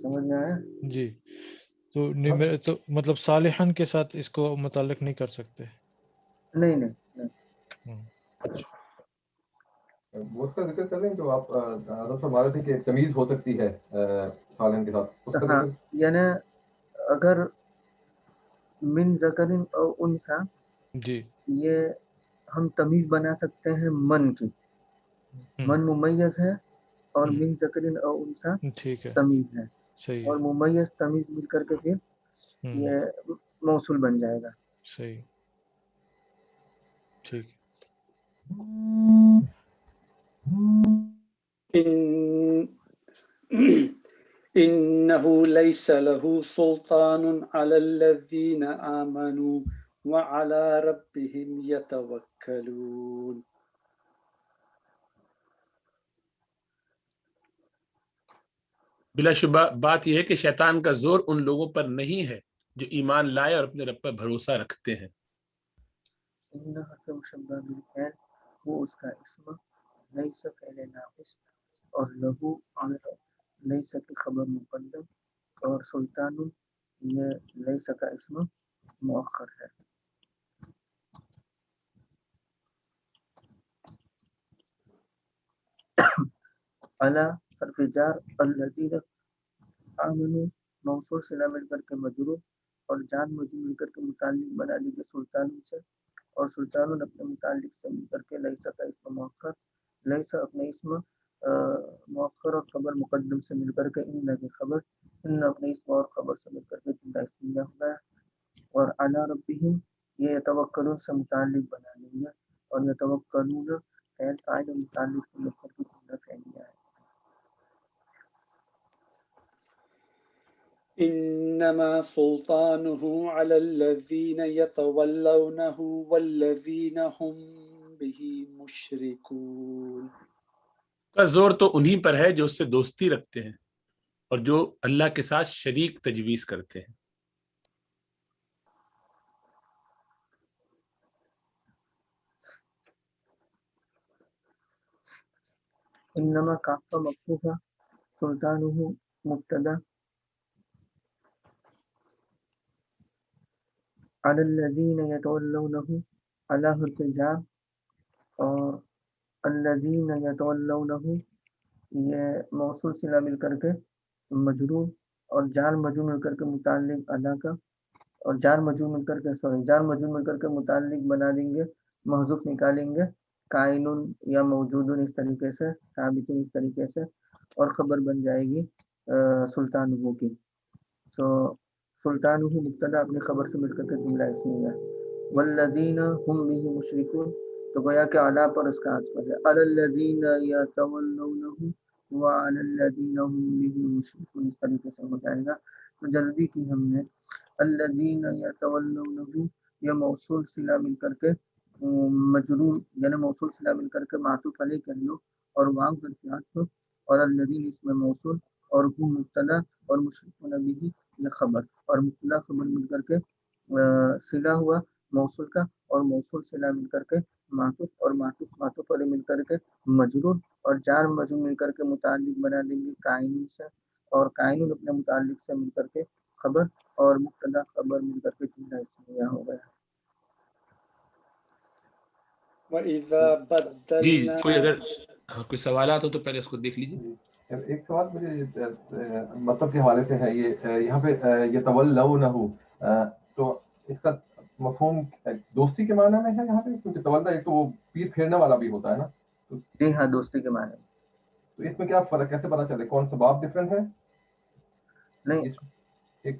سمجھ میں آیا؟ جی، تو مطلب صالحن کے ساتھ اس کو متعلق نہیں کر سکتے؟ نہیں نہیں نہیں۔ اچھا وہ اس کا ذکر کر رہے ہیں جو آپ حضرت فرما رہے تھے کہ تمیز ہو سکتی ہے سالن کے ساتھ، اس کا ہاں ذکر یعنی اگر من ذکرن او انسا جی یہ ہم تمیز بنا سکتے ہیں من کی، من ممیز ہے اور من ذکرن او انسا ٹھیک ہے تمیز ہے، صحیح اور ممیز تمیز مل کر کے پھر ہے یہ موصول بن جائے گا۔ صحیح ٹھیک إنه ليس له سلطان على الذين آمنوا وعلى ربهم يتوكلون۔ بلا شبہ بات یہ ہے کہ شیطان کا زور ان لوگوں پر نہیں ہے جو ایمان لائے اور اپنے رب پر بھروسہ رکھتے ہیں. ان حرف مشبہ بالفعل وہ اس کا اسم، لیس فعل ناقص اور لہو عمل لیس کی خبر مقدم، اور سلطان یہ لیس کا اسم مؤخر ہے. علی حرف جار الذین آمنوا موصول صلہ مل کر کے مجرور اور جان مجرور مل کر کے متعلق بنا لیجیے سلطان سے، اور سلطان اپنے متعلق سے مل کر کے لیسا کا اسم مؤخر، لیسا اپنے اسم مؤخر اور خبر مقدم سے مل کر کے ان کی خبر، ان اپنے اسم اور خبر سے مل کر کے جملہ اسمیہ ہوتا ہے. اور علی ربہم یہ یتوکلون سے متعلق بنا لیں گے، اور یتوکلون فعل فاعل متعلق سے مل کر کے جملہ فعلیہ ہے. انما سلطانه على الذين يتولونه والذين هم به مشركون. کا زور تو انہی پر ہے جو اس سے دوستی رکھتے ہیں اور جو اللہ کے ساتھ شریک تجویز کرتے ہیں. انما کافہ مقصوفہ سلطانہ مبتدا علی الذین یتولونہ علی حرف جار اور الذین یتولونہ یہ موصول صلہ مل کر کے مجرور اور جار مجرور مل کر کے متعلق ادا کا، اور جار مجرور مل کر کے جار مجرور مل کر کے متعلق بنا دیں گے محذوف نکالیں گے قائل یا موجود اس طریقے سے، ثابت اس طریقے سے، اور خبر بن جائے گی سلطان ہو کی. تو سلطان ہو مبتدا اپنی خبر سے مل کر کے جملہ اسمیہ ہے. والذین هم به مشرکون تو گویا کہ اعلیٰ پر اس کا عطف ہے. علی الذین یتولونہ وعلی الذین هم به مشرکون اس طریقے سے ہو جائے گا. تو جلدی کی ہم نے الذین یتولونہ یہ موصول صلہ مل کر کے مجرور یعنی موصول صلہ مل کر کے معطوف علیہ کر لو اور واو کر کے عطف، اور الذین اس میں موصول اور ہم مبتدا اور مشرکون بھی یہ خبر، اور مبتدا خبر مل کر کے صلہ ہوا موصول کا، اور موصول صلہ مل کر کے معطوف، اور معطوف علیہ مل کر کے مجرور، اور جار مجرور مل کر کے متعلق بنا دیں گے قائن سے، اور قائن اپنے متعلق سے مل کر کے خبر، اور مبتدا خبر مل کر کے جملہ اسمیہ ہو گیا. وَإِذَا جی بَدَّلْنَا کوئی اگر کوئی سوالات ہو تو پہلے اس کو دیکھ لیجیے. ایک سوال مجھے مطلب کے حوالے سے ہے، یہ یہاں پہ یتولونہ تو اس کا مفہوم دوستی کے معنی میں ہے یہاں پہ، کیونکہ تولا ایک تو وہ پیر پھیرنے والا بھی ہوتا ہے نا. جی ہاں دوستی کے معنی. تو اس میں کیا فرق کیسے پتا چلے کون سا باب ڈفرنٹ ہے؟ نہیں ایک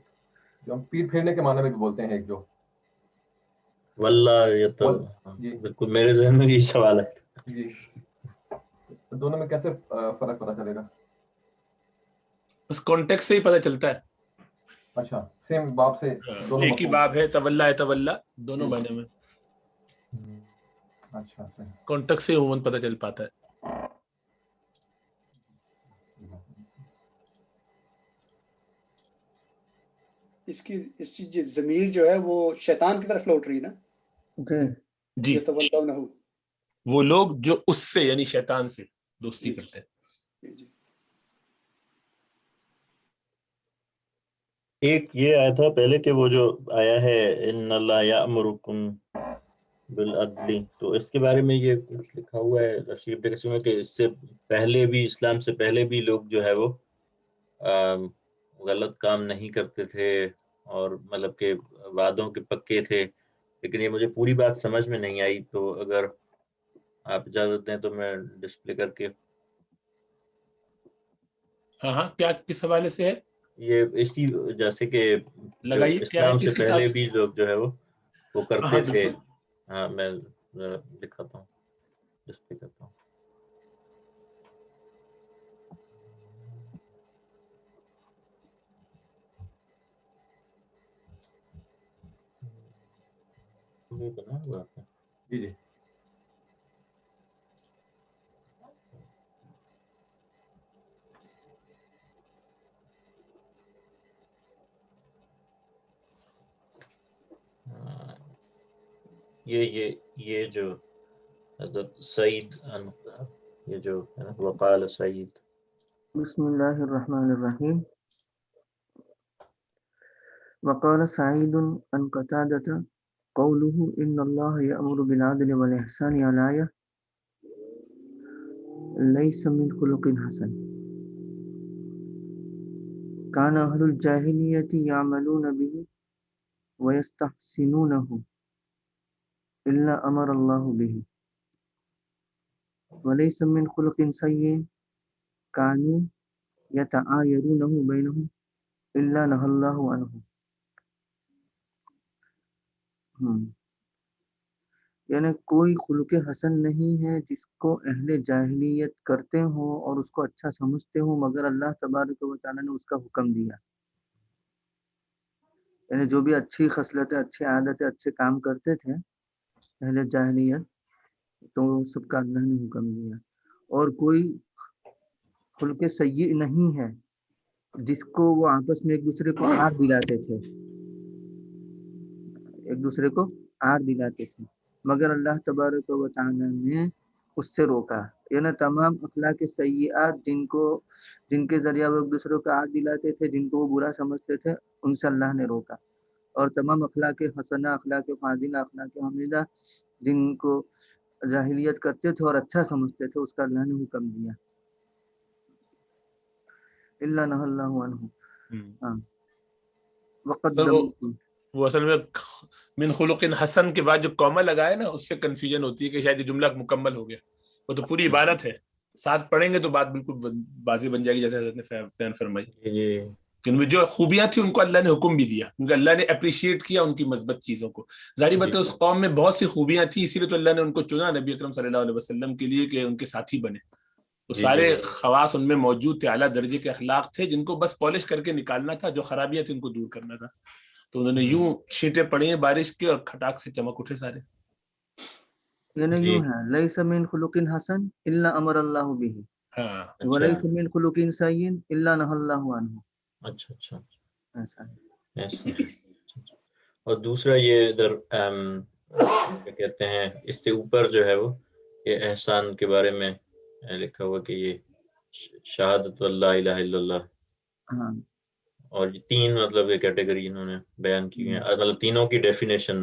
جو ہم پیر پھیرنے کے معنی میں بھی بولتے ہیں، ایک جو واللہ یہ تو جی بالکل میرے ذہن میں یہی سوال ہے. جی دونوں میں کیسے فرق پتا چلے گا؟ اس کانٹیکس سے ہی پتہ چلتا ہے. اچھا سیم باب سے دونوں ایک ہی باب ہے تولا دونوں معنی میں. اچھا کانٹیکس سے عموماً پتہ چل پاتا ہے. اس کی ضمیر جو ہے وہ شیطان کی طرف لوٹ رہی ہے نا. جی یتولونہ وہ لوگ جو اس سے یعنی شیطان سے دوستی کرتے ہیں. جی ایک یہ آیا تھا پہلے کہ وہ جو آیا ہے ان اللہ یأمرکم بالعدل، تو اس کے بارے میں یہ کچھ لکھا ہوا ہے تفسیر ابن کثیر میں کہ اس سے پہلے بھی اسلام سے پہلے بھی لوگ جو ہے وہ غلط کام نہیں کرتے تھے اور مطلب کہ وعدوں کے پکے تھے، لیکن یہ مجھے پوری بات سمجھ میں نہیں آئی، تو اگر آپ اجازت دیں تو میں ڈسپلے کر کے. ہاں کیا کس حوالے سے ہے؟ یہ اسی جیسے کہ جو لگائیے کیا ہے اسلام سے کس کتاب پہلے بھی لوگ جو ہے وہ کرتے تھے. بالکل. ہاں میں ذرا دکھاتا ہوں، ڈسپلے کرتا ہوں. یہ بنا ہوا ہے. جی یہ جو حضرت سعید یہ جو ہے نا وقال سعید. بسم اللہ الرحمن الرحیم. وقال سعید عن قتادة قوله ان اللہ یأمر بالعدل والإحسان الآیہ لیس من خلق حسن کان اہل الجاہلیۃ یعملون به ویستحسنونه الا امر اللہ به ولیس من خلق سیء کانوا یتعایرونه بینهم الا نهى اللہ عنہ. یعنی کوئی خلق حسن نہیں ہے جس کو اہل جاہلیت کرتے ہوں اور اس کو اچھا سمجھتے ہوں مگر اللہ تبارک و تعالیٰ نے اس کا حکم دیا. یعنی جو بھی اچھی خصلتیں، اچھی عادتیں، اچھے کام کرتے تھے اہل جاہلیت، تو سب کا اللہ نے حکم دیا. اور کوئی خلق سیء نہیں ہے جس کو وہ آپس میں ایک دوسرے کو آر دلاتے تھے، ایک دوسرے کو آر دلاتے تھے مگر اللہ تبارک و تعالیٰ نے اس سے روکا. یعنی تمام اخلاق سیئات جن کے ذریعہ وہ ایک دوسرے کو آر دلاتے تھے، جن کو وہ برا سمجھتے تھے، ان سے اللہ نے روکا. اور تمام اخلاق حسنہ، اخلاق فاضلہ، اخلاق حمیدہ جن کو جاہلیت کرتے تھے اور اچھا سمجھتے تھے، اس کا اللہ نے حکم دیا. الا نهى اللہ عنہ. وہ اصل میں من خلق حسن کے بعد جو کوما لگائے نا، اس سے کنفیوژن ہوتی ہے کہ شاید یہ جملہ مکمل ہو گیا. وہ تو پوری عبارت ہے، ساتھ پڑھیں گے تو بات بالکل بازی بن جائے گی، جیسے حضرت نے بیان فرمائی. کہ ان میں جو خوبیاں تھیں ان کو اللہ نے حکم بھی دیا، کیونکہ اللہ نے اپریشیٹ کیا ان کی مثبت چیزوں کو. ظاہری بات ہے اس قوم میں بہت سی خوبیاں تھیں، اسی لیے تو اللہ نے ان کو چنا نبی اکرم صلی اللہ علیہ وسلم کے لیے کہ ان کے ساتھی بنے. تو سارے خواص ان میں موجود تھے، اعلیٰ درجے کے اخلاق تھے جن کو بس پالش کر کے نکالنا تھا، جو خرابیاں تھیں ان کو دور کرنا تھا. تو انہوں نے یوں چھینٹیں پڑی ہیں بارش کے اور کھٹاک سے چمک اٹھے سارے. یعنی یوں ہے لیس من خلق حسن الا امر اللہ به ولیس من خلق سیء الا نهى اللہ عنہ. اچھا ایسا. اور دوسرا یہ ادھر کیا کہتے ہیں، اس سے اوپر جو ہے وہ یہ احسان کے بارے میں لکھا ہوا کہ یہ شہادت اللہ الہ الا اللہ. اور یہ تین مطلب یہ کیٹیگری انہوں نے بیان کی ہیں، مطلب تینوں کی ڈیفینیشن.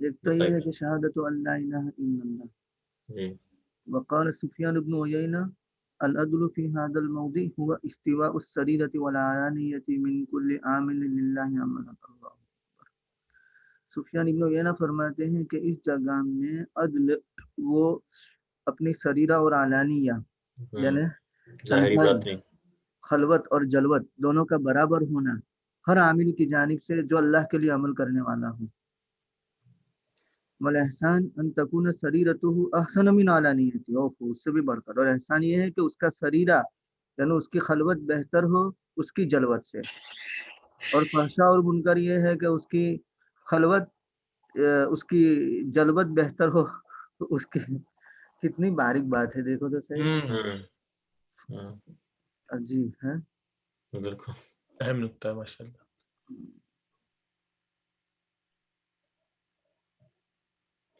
ایک تو یہ ہے کہ شہادت اللہ الہ الا اللہ. وقال سفیان بن عیینہ العدل فی هذا الموضع هو استواء السریرۃ والعلانیۃ من كل عامل للہ امر اللہ. سفیان ابن عیینہ فرماتے ہیں کہ اس جگہ میں عدل وہ اپنی سریرہ اور علانیہ یعنی خلوت اور جلوت دونوں کا برابر ہونا ہر عامل کی جانب سے جو اللہ کے لیے عمل کرنے والا ہو. والاحسان ان تکون سریرتہ احسن من علانیتہ، اس سے بھی بڑھ کر. اور احسان یہ ہے کہ اس کا سریرہ یعنی اس کی خلوت بہتر ہو اس کی جلوت سے. اور فحشاء اور منکر یہ ہے کہ اس کی خلوت اس کی جلوت بہتر ہو تو اس کی. کتنی باریک بات ہے، دیکھو تو صحیح. عجیب ہے، بالکل اہم نکتہ ہے ماشاء اللہ.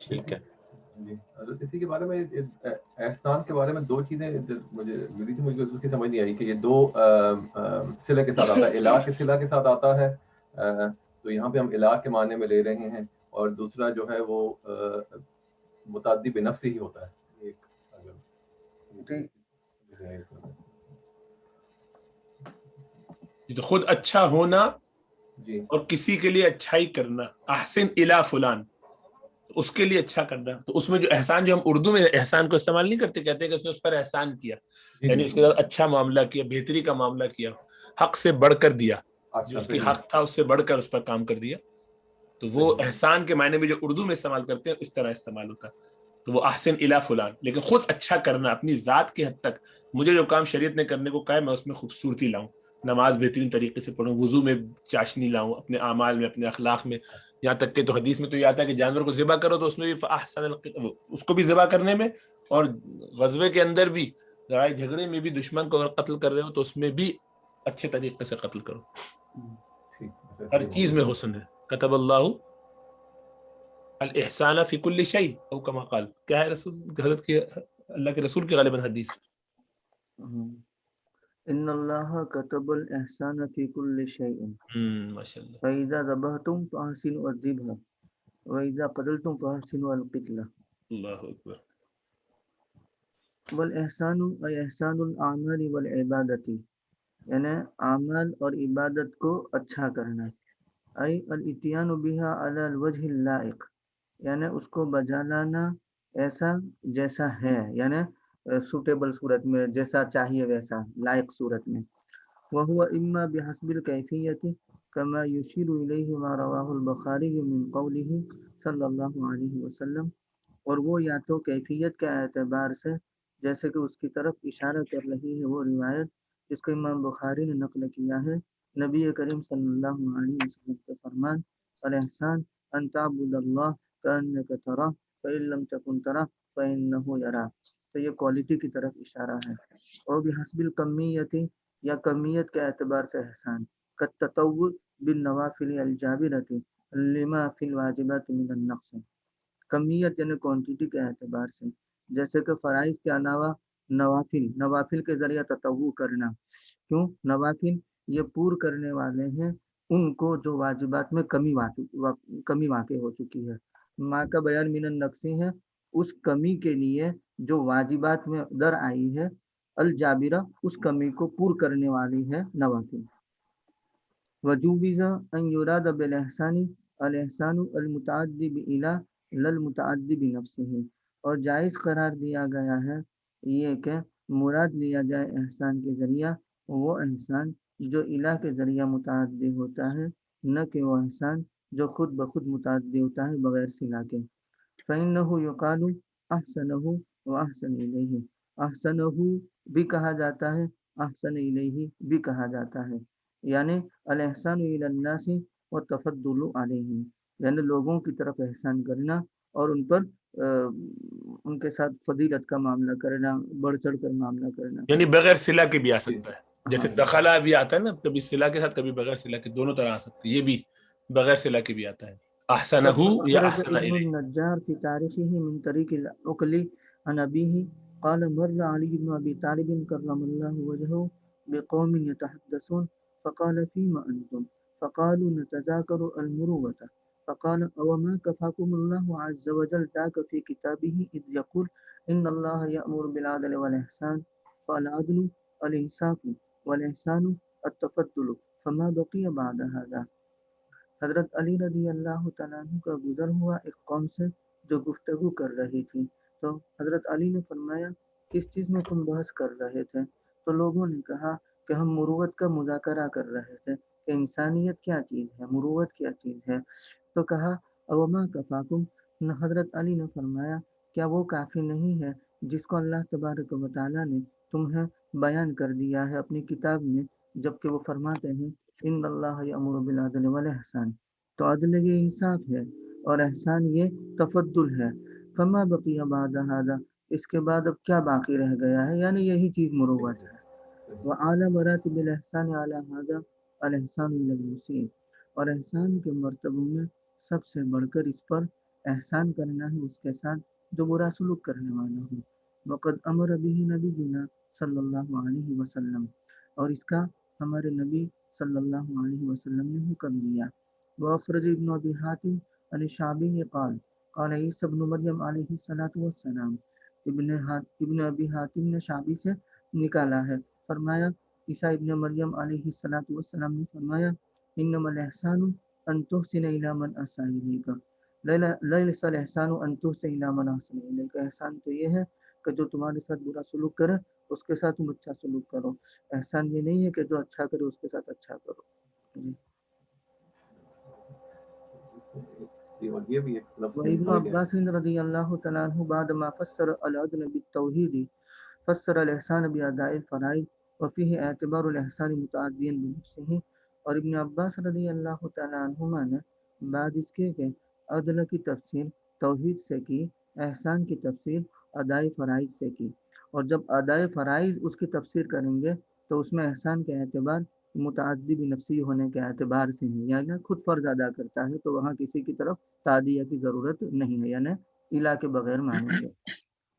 ٹھیک ہے جی. اسی کے بارے میں احسان کے بارے میں دو چیزیں مجھے ملی تھی، مجھے اس کی سمجھ نہیں آئی کہ یہ دو صلہ کے ساتھ آتا ہے، الہ کے صلہ کے ساتھ آتا ہے، تو یہاں پہ ہم الہ کے معنی میں لے رہے ہیں، اور دوسرا جو ہے وہ متعدی بنفس ہی ہوتا ہے. تو خود اچھا ہونا جی اور کسی کے لیے اچھائی کرنا، احسن الی فلان، اس کے لیے اچھا کرنا. تو اس میں جو احسان، جو ہم اردو میں احسان کو استعمال نہیں کرتے، کہتے ہیں کہ اس نے اس پر احسان کیا، یعنی اس کے ساتھ اچھا معاملہ کیا، بہتری کا معاملہ کیا، حق سے بڑھ کر دیا، جو اس کی حق تھا اس سے بڑھ کر اس پر کام کر دیا. تو وہ احسان کے معنی میں جو اردو میں استعمال کرتے ہیں اس طرح استعمال ہوتا ہے. تو وہ احسن الی فلان. لیکن خود اچھا کرنا اپنی ذات کی حد تک، مجھے جو کام شریعت نے کرنے کو کہا ہے میں اس میں خوبصورتی لاؤں، نماز بہترین طریقے سے پڑھوں، وضو میں چاشنی لاؤں، اپنے اعمال میں، اپنے اخلاق میں. یہاں تک کہ تو حدیث میں تو یہ آتا ہے کہ جانور کو ذبح کرو تو اس میں بھی اس کو بھی ذبح کرنے میں، اور غزوے کے اندر بھی، لڑائی جھگڑے میں بھی دشمن کو اگر قتل کر رہے ہو تو اس میں بھی اچھے طریقے سے قتل کرو. ہر چیز میں حسن ہے. کتب اللہ الاحسان فی کل شیء او کما قال، کیا ہے رسول حضرت کی اللہ کے رسول کی غالباً حدیث؟ ان اللہ کتب الاحسان فی کل شیء ماشاء اللہ، فاذا ذبحتم فاحسنوا الذبح واذا قتلتم فاحسنوا القتلہ اللہ اکبر. والاحسان ای احسان الاعمال والعبادت، یعنی اعمال اور عبادت کو اچھا کرنا، ای الاتیان بها علی الوجه اللائق، یعنی اس کو بجا لانا ایسا جیسا ہے، یعنی سوٹیبل صورت میں، جیسا چاہیے ویسا، لائق صورت میں. وهو اما بحسب الکیفیت کما یشیر الیہ ما رواہ البخاری من قوله صلی اللہ علیہ وسلم، اور وہ یا تو کیفیت کے اعتبار سے جیسے کہ اس کی طرف اشارہ کر رہی ہے وہ روایت جس کو امام بخاری نے نقل کیا ہے، نبی کریم صلی اللہ علیہ وسلم کے فرمان الاحسان ان تعبد اللہ کأنک تراہ فإن لم تکن تراہ فإنہ یراک، تو یہ کوالٹی کی طرف اشارہ ہے. اور بحسب الکمیت یا کمیت کے اعتبار سے احسان کالتطوع بالنوافل الجابرۃ لما فی الواجبات من النقص، کمیت یعنی کوانٹیٹی کے اعتبار سے، جیسے کہ فرائض کے علاوہ نوافل کے ذریعہ تطوع کرنا. کیوں؟ نوافل یہ پور کرنے والے ہیں ان کو جو واجبات میں کمی واقع ہو چکی ہے. ماں کا بیان من النقصی ہے، اس کمی کے لیے جو واجبات میں در آئی ہے، الجابرہ اس کمی کو پور کرنے والی ہے نوافل. وجوبز ان یراد بالاحسان الاحسان المتعدی بإلہ للمتعدی بنفسہ، اور جائز قرار دیا گیا ہے یہ کہ مراد لیا جائے احسان کے ذریعہ وہ احسان جو الہ کے ذریعہ متعدی ہوتا ہے، نہ کہ وہ احسان جو خود بخود متعدی ہوتا ہے بغیر صلہ کے. فإنہ یقال احسنہ واحسن الیہ، احسنہ بھی کہا جاتا ہے، احسن الیہ بھی کہا جاتا ہے، یعنی الاحسان الی الناس والتفضل علیہم، یعنی لوگوں کی طرف احسان کرنا اور ان پر ان کے ساتھ فضیلت کا معاملہ کرنا، بڑھ چڑھ کر معاملہ کرنا. یعنی بغیر صلہ کے بھی آ سکتا ہے، جیسے ہاں. دخلہ بھی آتا ہے نا، کبھی صلہ کے ساتھ کبھی بغیر صلہ کے، دونوں طرح آ سکتے ہیں، یہ بھی بغیر صلہ کے بھی آتا ہے، احسنہ یا أخرج احسن ابن الیہ. النجار في تاريخه من طريق العقل عن أبيه قال مر علي بن أبي طالب كرم الله وجهه بقوم يتحدثون فقال فيما أنتم؟ فقالوا نتذاكر المروة. فقال أوما كفاكم الله عز وجل ذاك في كتابه إذ يقول إن الله يأمر بالعدل والإحسان، فالعدل الإنصاف والإحسان التفضل، فما بقي بعد هذا. حضرت علی رضی اللہ تعالیٰ عنہ کا گزر ہوا ایک قوم سے جو گفتگو کر رہی تھی، تو حضرت علی نے فرمایا کس چیز میں تم بحث کر رہے تھے؟ تو لوگوں نے کہا کہ ہم مروت کا مذاکرہ کر رہے تھے کہ انسانیت کیا چیز ہے، مروت کیا چیز ہے. تو کہا اوما کفاکم، حضرت علی نے فرمایا کیا وہ کافی نہیں ہے جس کو اللہ تبارک و تعالیٰ نے تمہیں بیان کر دیا ہے اپنی کتاب میں، جبکہ وہ فرماتے ہیں ان اللہ یأمر بالعدل والاحسان، تو عدل یہ انصاف ہے اور احسان یہ تفضل ہے. فما بقی بعد هذا، اس کے بعد اب کیا باقی رہ گیا ہے، یعنی یہی چیز مروت ہے. وعلی مراتب الاحسان علی هذا الاحسان الی المسیء، اور احسان کے مرتبوں میں سب سے بڑھ کر اس پر احسان کرنا ہے اس کے ساتھ جو برا سلوک کرنے والا ہو. وقد امر به نبینا صلی اللہ علیہ وسلم، اور اس کا ہمارے نبی صلی اللہ علیہ وسلم نے حکم دیا. وافرج ابن ابی حاتم عن الشعبی قال قال عیسی ابن مریم علیہ الصلوۃ والسلام، ابن ابی حاتم نے شعبی سے نکالا ہے، فرمایا عیسی ابن مریم علیہ الصلوۃ والسلام نے فرمایا انما الاحسان ان تحسن الی من احسن الیک، لیس الاحسان ان تحسن الی من احسن الیک، احسان تو یہ ہے کہ جو تمہارے ساتھ برا سلوک کرے اس کے ساتھ تم اچھا سلوک کرو، احسان یہ نہیں ہے کہ جو اچھا کرے اس کے ساتھ اچھا کرو. وابن عباس رضی اللہ تعالیٰ عنہ بعد ما فسر العدل بالتوحید فسر الاحسان باداء الفرائض وفيه اعتبار الاحسان متعدیا بنفسه، اور ابن عباس رضی اللہ تعالیٰ عنہما نے بعد اس کے عدل کی تفسیر توحید سے کی، احسان کی تفسیر ادائی فرائض سے کی، اور جب ادائی فرائض اس کی تفسیر کریں گے تو اس میں احسان کا اعتبار متعدی بھی نفسی ہونے کے اعتبار سے ہیں، یعنی خود فرض ادا کرتا ہے تو وہاں کسی کی طرف تعدیہ کی ضرورت نہیں ہے، یعنی الہ کے بغیر مانیں گے۔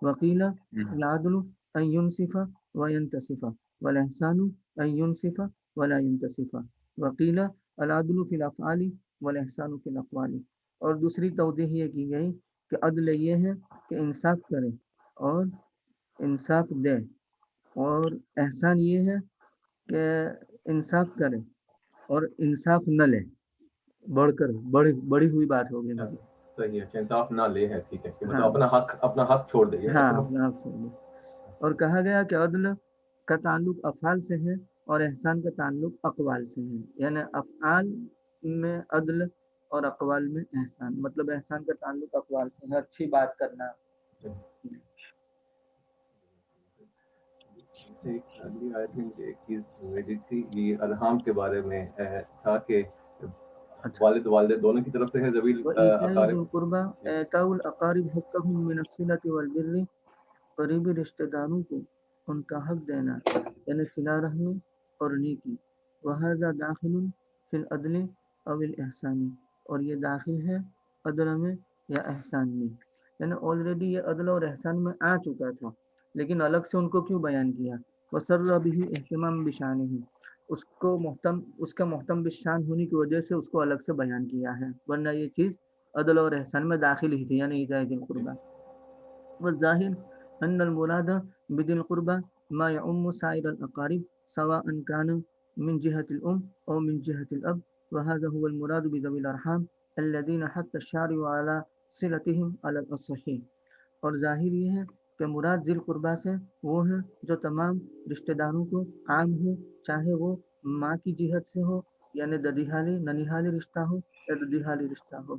وقیل العدل ان ينصف وينتصف والاحسان ان ينصف ولا ينتصف وقیل العدل فی الافعال والاحسان فی الاقوال، اور دوسری توضیح یہ کی گئی کہ عدل یہ ہے کہ انصاف کرے اور انصاف دے، اور احسان یہ ہے کہ انصاف کرے اور انصاف نہ لے، بڑھ کر بڑی ہوئی بات ہوگی مطلب صحیح ہے، انصاف نہ لے ہے، ٹھیک ہے، کہ مطلب ہاں اپنا حق چھوڑ دے، ہاں اپنا آپ چھوڑ دے۔ اور کہا گیا کہ عدل کا تعلق افعال سے ہے اور احسان کا تعلق اقوال سے ہے، یعنی افعال میں عدل اور اقوال میں احسان، مطلب احسان کا تعلق اقوال سے ہے، اچھی بات کرنا۔ اگلی آیت میں مجھے ایک چیز میری تھی، یہ الہام کے بارے میں تھا کہ والد والدہ دونوں کی طرف سے ہے ذوی وَإِيتَاءِ ذِي الاقارب۔ الْقُرْبَى إِيتَاءُ الْأَقَارِبِ حَقَّهُم مِّنَ الصِّلَةِ وَالْبِرِّ، قریبی رشتہ داروں کو ان کا حق دینا، یعنی صلہ رحمی اور نیکی۔ وَهَذَا دَاخِلٌ فِي الْعَدْلِ أَوِ الْإِحْسَانِ، اور یہ داخل ہے عدل میں یا احسان میں، یعنی آلریڈی یہ عدل اور احسان میں آ چکا تھا، لیکن الگ سے ان کو کیوں بیان کیا؟ وَسَرَّ بِهِ اہتمام بِشَانِهِ، اس کا محتم بشان ہونے کی وجہ سے اس کو الگ سے بیان کیا ہے، ورنہ یہ چیز عدل اور احسان میں داخل ہی تھی، یعنی ایتاء ذی القربى۔ والظاہر ان المراد بذی القربى ما يعم سائر الاقارب سواء كان من جهة الام او من جهة الاب، وهذا هو المراد بذوي الارحام الذين حث الشارع على صلتهم على الاصح۔ اور ظاہر یہ ہے کہ مراد ذی القربہ سے وہ ہیں جو تمام رشتہ داروں کو عام ہو، چاہے وہ ماں کی جہت سے ہو یعنی ددیحالی ننیحالی رشتہ ہو یا ددیحالی رشتہ ہو،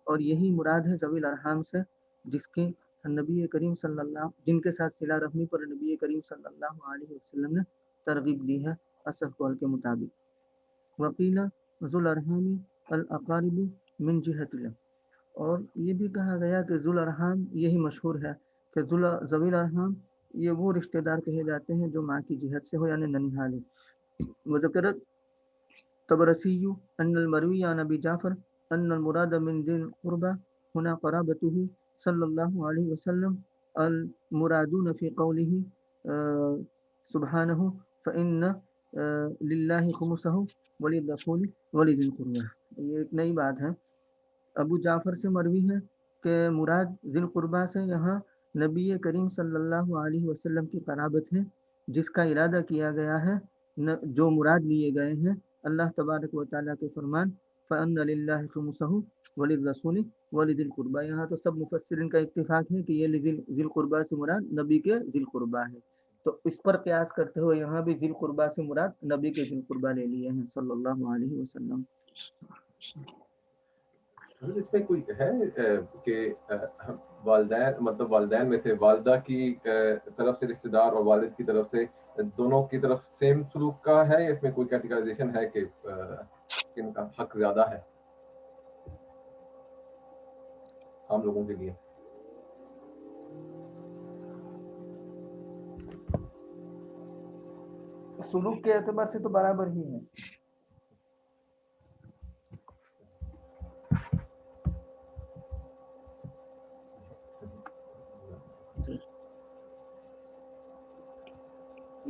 اور یہی مراد ہے ذوی الارحام سے جس کے نبی کریم صلی اللہ جن کے ساتھ صلہ رحمی پر نبی کریم صلی اللہ علیہ وسلم نے ترغیب دی ہے اصح قول کے مطابق۔ وقیل ذو الارحام الاقارب من جہت الاب، اور یہ بھی کہا گیا کہ ذو الارحام یہی مشہور ہے کہ ذوی الارحام یہ وہ رشتہ دار کہے جاتے ہیں جو ماں کی جہت سے ہو یعنی ننیحالی۔ وذکر طبرسی ان المروی عن ابی جعفر ان المراد من ذی القربى هنا قرابته صلی اللہ علیہ وسلم المرادون فی قوله سبحانہ فإن للہ خمسہ وللرسول ولذی القربى۔ یہ ایک نئی بات ہے، ابو جعفر سے مروی ہے کہ مراد ذی القربہ سے یہاں نبی کریم صلی اللہ علیہ وسلم کی قرابت ہے، جس کا ارادہ کیا گیا ہے، جو مراد لیے گئے ہیں اللہ تبارک و تعالیٰ کے فرمان فَأَنَّ لِلَّهِ خُمُسَهُ وَلِلرَّسُولِ وَلِذِي الْقُرْبَى۔ یہاں تو سب مفسرین کا اتفاق ہے کہ یہ ذی القربہ سے مراد نبی کے ذی القربہ ہے، تو اس پر قیاس کرتے ہوئے یہاں بھی ذی القربہ سے مراد نبی کے ذی القربہ لے لیے ہیں صلی اللہ علیہ وسلم۔ اس میں کوئی ہے کہ والدین مطلب والدین میں سے والدہ کی طرف سے رشتہ دار اور والد کی طرف سے دونوں کی طرف سیم سلوک کا ہے، یا اس میں کوئی کیٹیگرائزیشن ہے کہ کن کا حق زیادہ ہے عام لوگوں کے لیے؟ سلوک کے اعتبار سے تو برابر ہی ہے۔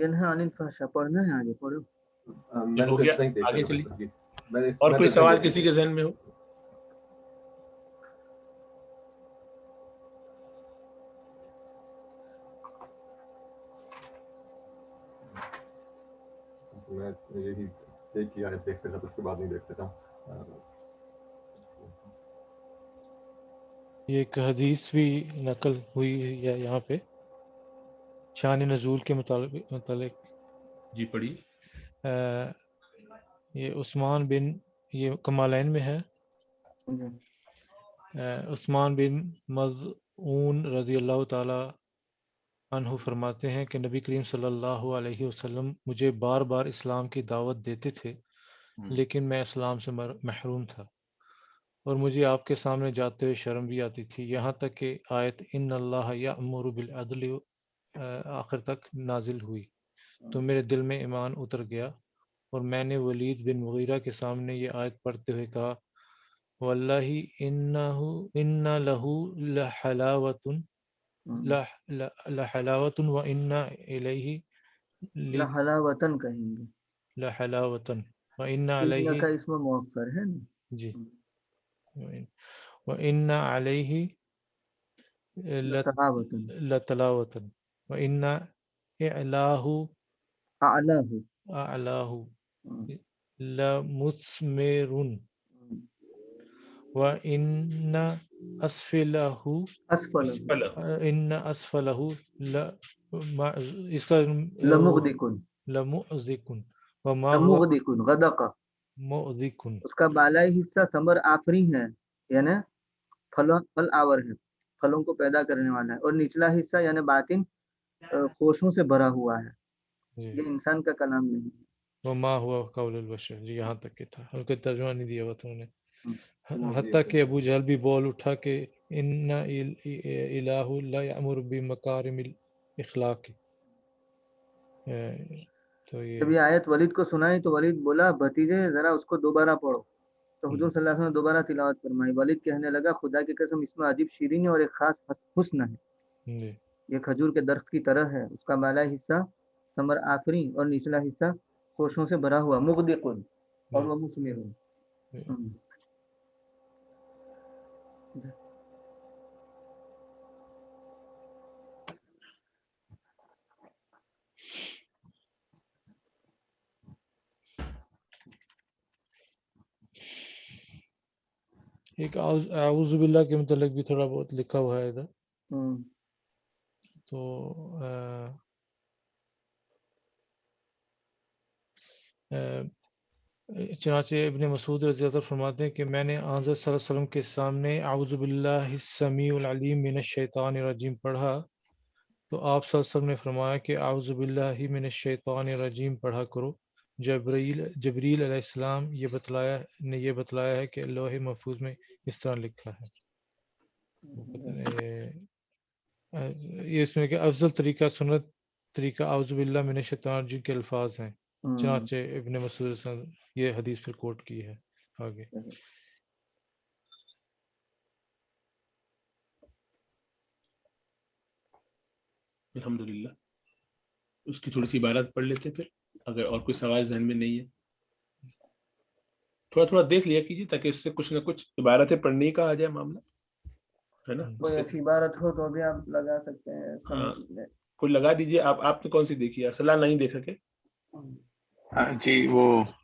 ینہی عن الفحشاء پڑھنا ہے، آگے پڑھو۔ میں ہو تو گیا، اتنا ہی دیکھ آگے رہا چلیے۔ ہوں جی۔ اور کوئی سوال کسی کے ذہن میں ہو؟ میں یہی ایک ہی آیت دیکھتا تھا، اس کے بعد نہیں دیکھتا تھا۔ یہ ایک حدیث بھی نقل ہوئی ہے یہاں پہ شان نزول کے متعلق۔ جی پڑھی۔ یہ عثمان بن، یہ کمالین میں ہے، عثمان بن مظعون رضی اللہ تعالی عنہ فرماتے ہیں کہ نبی کریم صلی اللہ علیہ وسلم مجھے بار بار اسلام کی دعوت دیتے تھے، لیکن میں اسلام سے محروم تھا اور مجھے آپ کے سامنے جاتے ہوئے شرم بھی آتی تھی، یہاں تک کہ آیت ان اللہ یأمر بالعدل آخر تک نازل ہوئی، تو میرے دل میں ایمان اتر گیا اور میں نے ولید بن مغیرہ کے سامنے یہ آیت پڑھتے ہوئے کہا واللہ ان لہو لحلاوۃ لحلاوۃ و انا الیہ لحلاوطن کہیں گے، لحلاوۃ و انا سیدنا علیہ کا اسم مؤخر ہے نا. جی و انا علیہ لتلاوطن لتلاوۃ و انا اعلاہ اعلاہ. لمثمر و ان اسفلہ اسفل اسفل ان اسفلہ اس کا لمغدقن لمؤذکن وما ہوا لمغدقن غدق، مؤذکن اس کا بالائی حصہ ثمر آفری ہے، یعنی پھل آور ہے، پھلوں کو پیدا کرنے والا ہے، اور نچلا حصہ یعنی باطن خوشوں سے بھرا ہوا ہے. جی یہ انسان کا کلام نہیں ہے. وما ہوا قول البشر جی یہاں تک کہ تھا، ان کو ترجمہ نہیں دیا ہوا تھا انہوں نے، جی حتیٰ کہ ابو جہل بھی بول اٹھا کہ ان الہ لا یامر بمکارم الاخلاق. تو جب یہ یہ آیت ولید کو سنائی تو ولید بولا بھتیجے ذرا اس کو دوبارہ پڑھو. تو حضور صلی اللہ علیہ وسلم نے دوبارہ تلاوت فرمائی. ولید کہنے لگا خدا کی قسم اس میں عجیب شیرینی اور ایک خاص حسن ہے. جی یہ کھجور کے درخت کی طرح ہے، اس کا بالائی حصہ ثمر آفری اور نچلا حصہ خوشوں سے بھرا ہوا، مغدقن اور وہ مثمر. ایک اعوذ باللہ کے متعلق بھی تھوڑا بہت لکھا ہوا ہے ادھر. تو چنانچہ ابن مسعود رضی اللہ عنہ فرماتے ہیں کہ میں نے حضرت صلی اللہ علیہ وسلم کے سامنے اعوذ باللہ السمیع العلیم من الشیطان الرجیم پڑھا تو آپ صلی اللہ علیہ وسلم نے فرمایا کہ اعوذ باللہ من الشیطان الرجیم پڑھا کرو. جبریل علیہ السلام یہ بتلایا ہے کہ لوح محفوظ میں اس طرح لکھا ہے. یہ اس میں کہ افضل طریقہ سنت طریقہ اعوذ باللہ من الشیطان الرجیم کے الفاظ ہیں. چنانچہ ابن مسعود نے یہ حدیث پھر کوٹ کی ہے آگے. الحمدللہ اس کی تھوڑی سی عبارت پڑھ لیتے پھر اگر اور کوئی سوال ذہن میں نہیں ہے. تھوڑا تھوڑا دیکھ لیا کیجیے تاکہ اس سے کچھ نہ کچھ عبارتیں پڑھنے کا آ جائے معاملہ ہے نا. کوئی ایسی عبارت ہو تو ابھی آپ لگا سکتے ہیں. کوئی لگا دیجیے. آپ نے کون سی دیکھی ہے؟ ارسلان نہیں دیکھا کہ جی وہ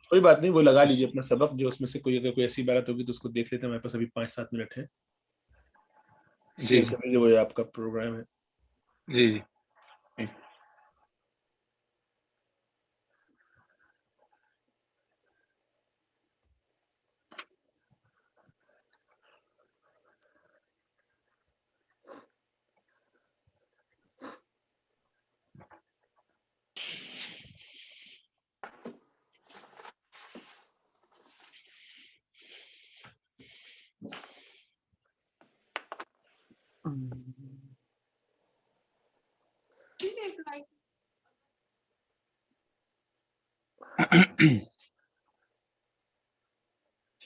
کوئی بات نہیں، وہ لگا لیجیے اپنا سبق جو اس میں سے کوئی اگر کوئی ایسی عبارت ہوگی تو اس کو دیکھ لیتے ہیں. ہمارے پاس ابھی 5-7 منٹ ہے. جی شیئر کر لیجیے وہ آپ کا پروگرام ہے. جی جی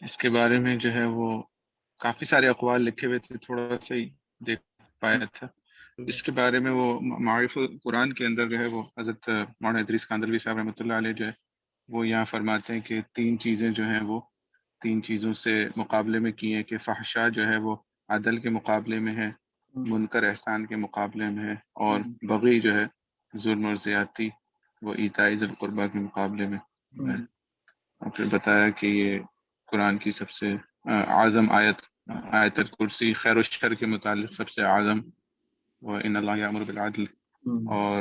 اس کے بارے میں جو ہے وہ کافی سارے اقوال لکھے ہوئے تھے، تھوڑا سا ہی دیکھ پایا تھا. اس کے بارے میں وہ معارف القرآن کے اندر جو ہے وہ حضرت مولانا ادریس کاندلوی صاحب رحمۃ اللہ علیہ جو ہے وہ یہاں فرماتے ہیں کہ 3 چیزیں جو ہیں وہ 3 چیزوں سے مقابلے میں کی ہیں کہ فحشا جو ہے وہ عدل کے مقابلے میں ہے، منکر احسان کے مقابلے میں ہے، اور بغی جو ہے ظلم اور زیادتی وہ ایتاء ذی القربیٰ کے مقابلے میں ہے. اور پھر بتایا کہ یہ قرآن کی سب سے اعظم آیت الکرسی خیر و شر کے متعلق سب سے اعظم وَإِنَّ اللَّهَ يَأْمُرُ بِالْعَدْلِ، اور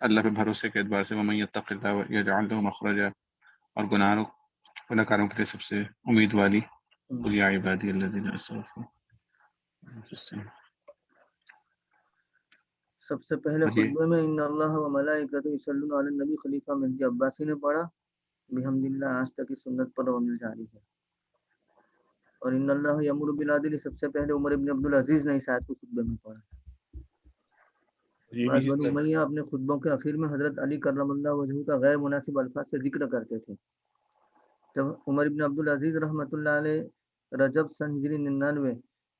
اللہ پہ بھروسے کے اعتبار سے وَمَن يَتَّقِ اللَّهَ يَجْعَلْ لَهُ مَخْرَجًا، اور گناہگاروں کے لیے سب سے امید والی قُلْ يَا عِبَادِيَ الَّذِينَ أَسْرَفُوا. سب سے پہلے خطبے میں ان اللہ و ملائکتہ یصلون علی النبی خلیفہ مہدی عباسی نے پڑھا بحمد اللہ، آج تک کی سنت پر عمل جاری ہے. اور ان اللہ یامر بالعدل سب سے پہلے عمر ابن عبدالعزیز نے اس آیت کو خطبے میں پڑھا. بعد بنو امیہ اپنے خطبوں کے آخر میں حضرت علی کرم اللہ وجہہ کا غیر مناسب الفاظ سے ذکر کرتے تھے۔ جب عمر بن عبدالعزیز رحمۃ اللہ علیہ رجب سن ہجری 99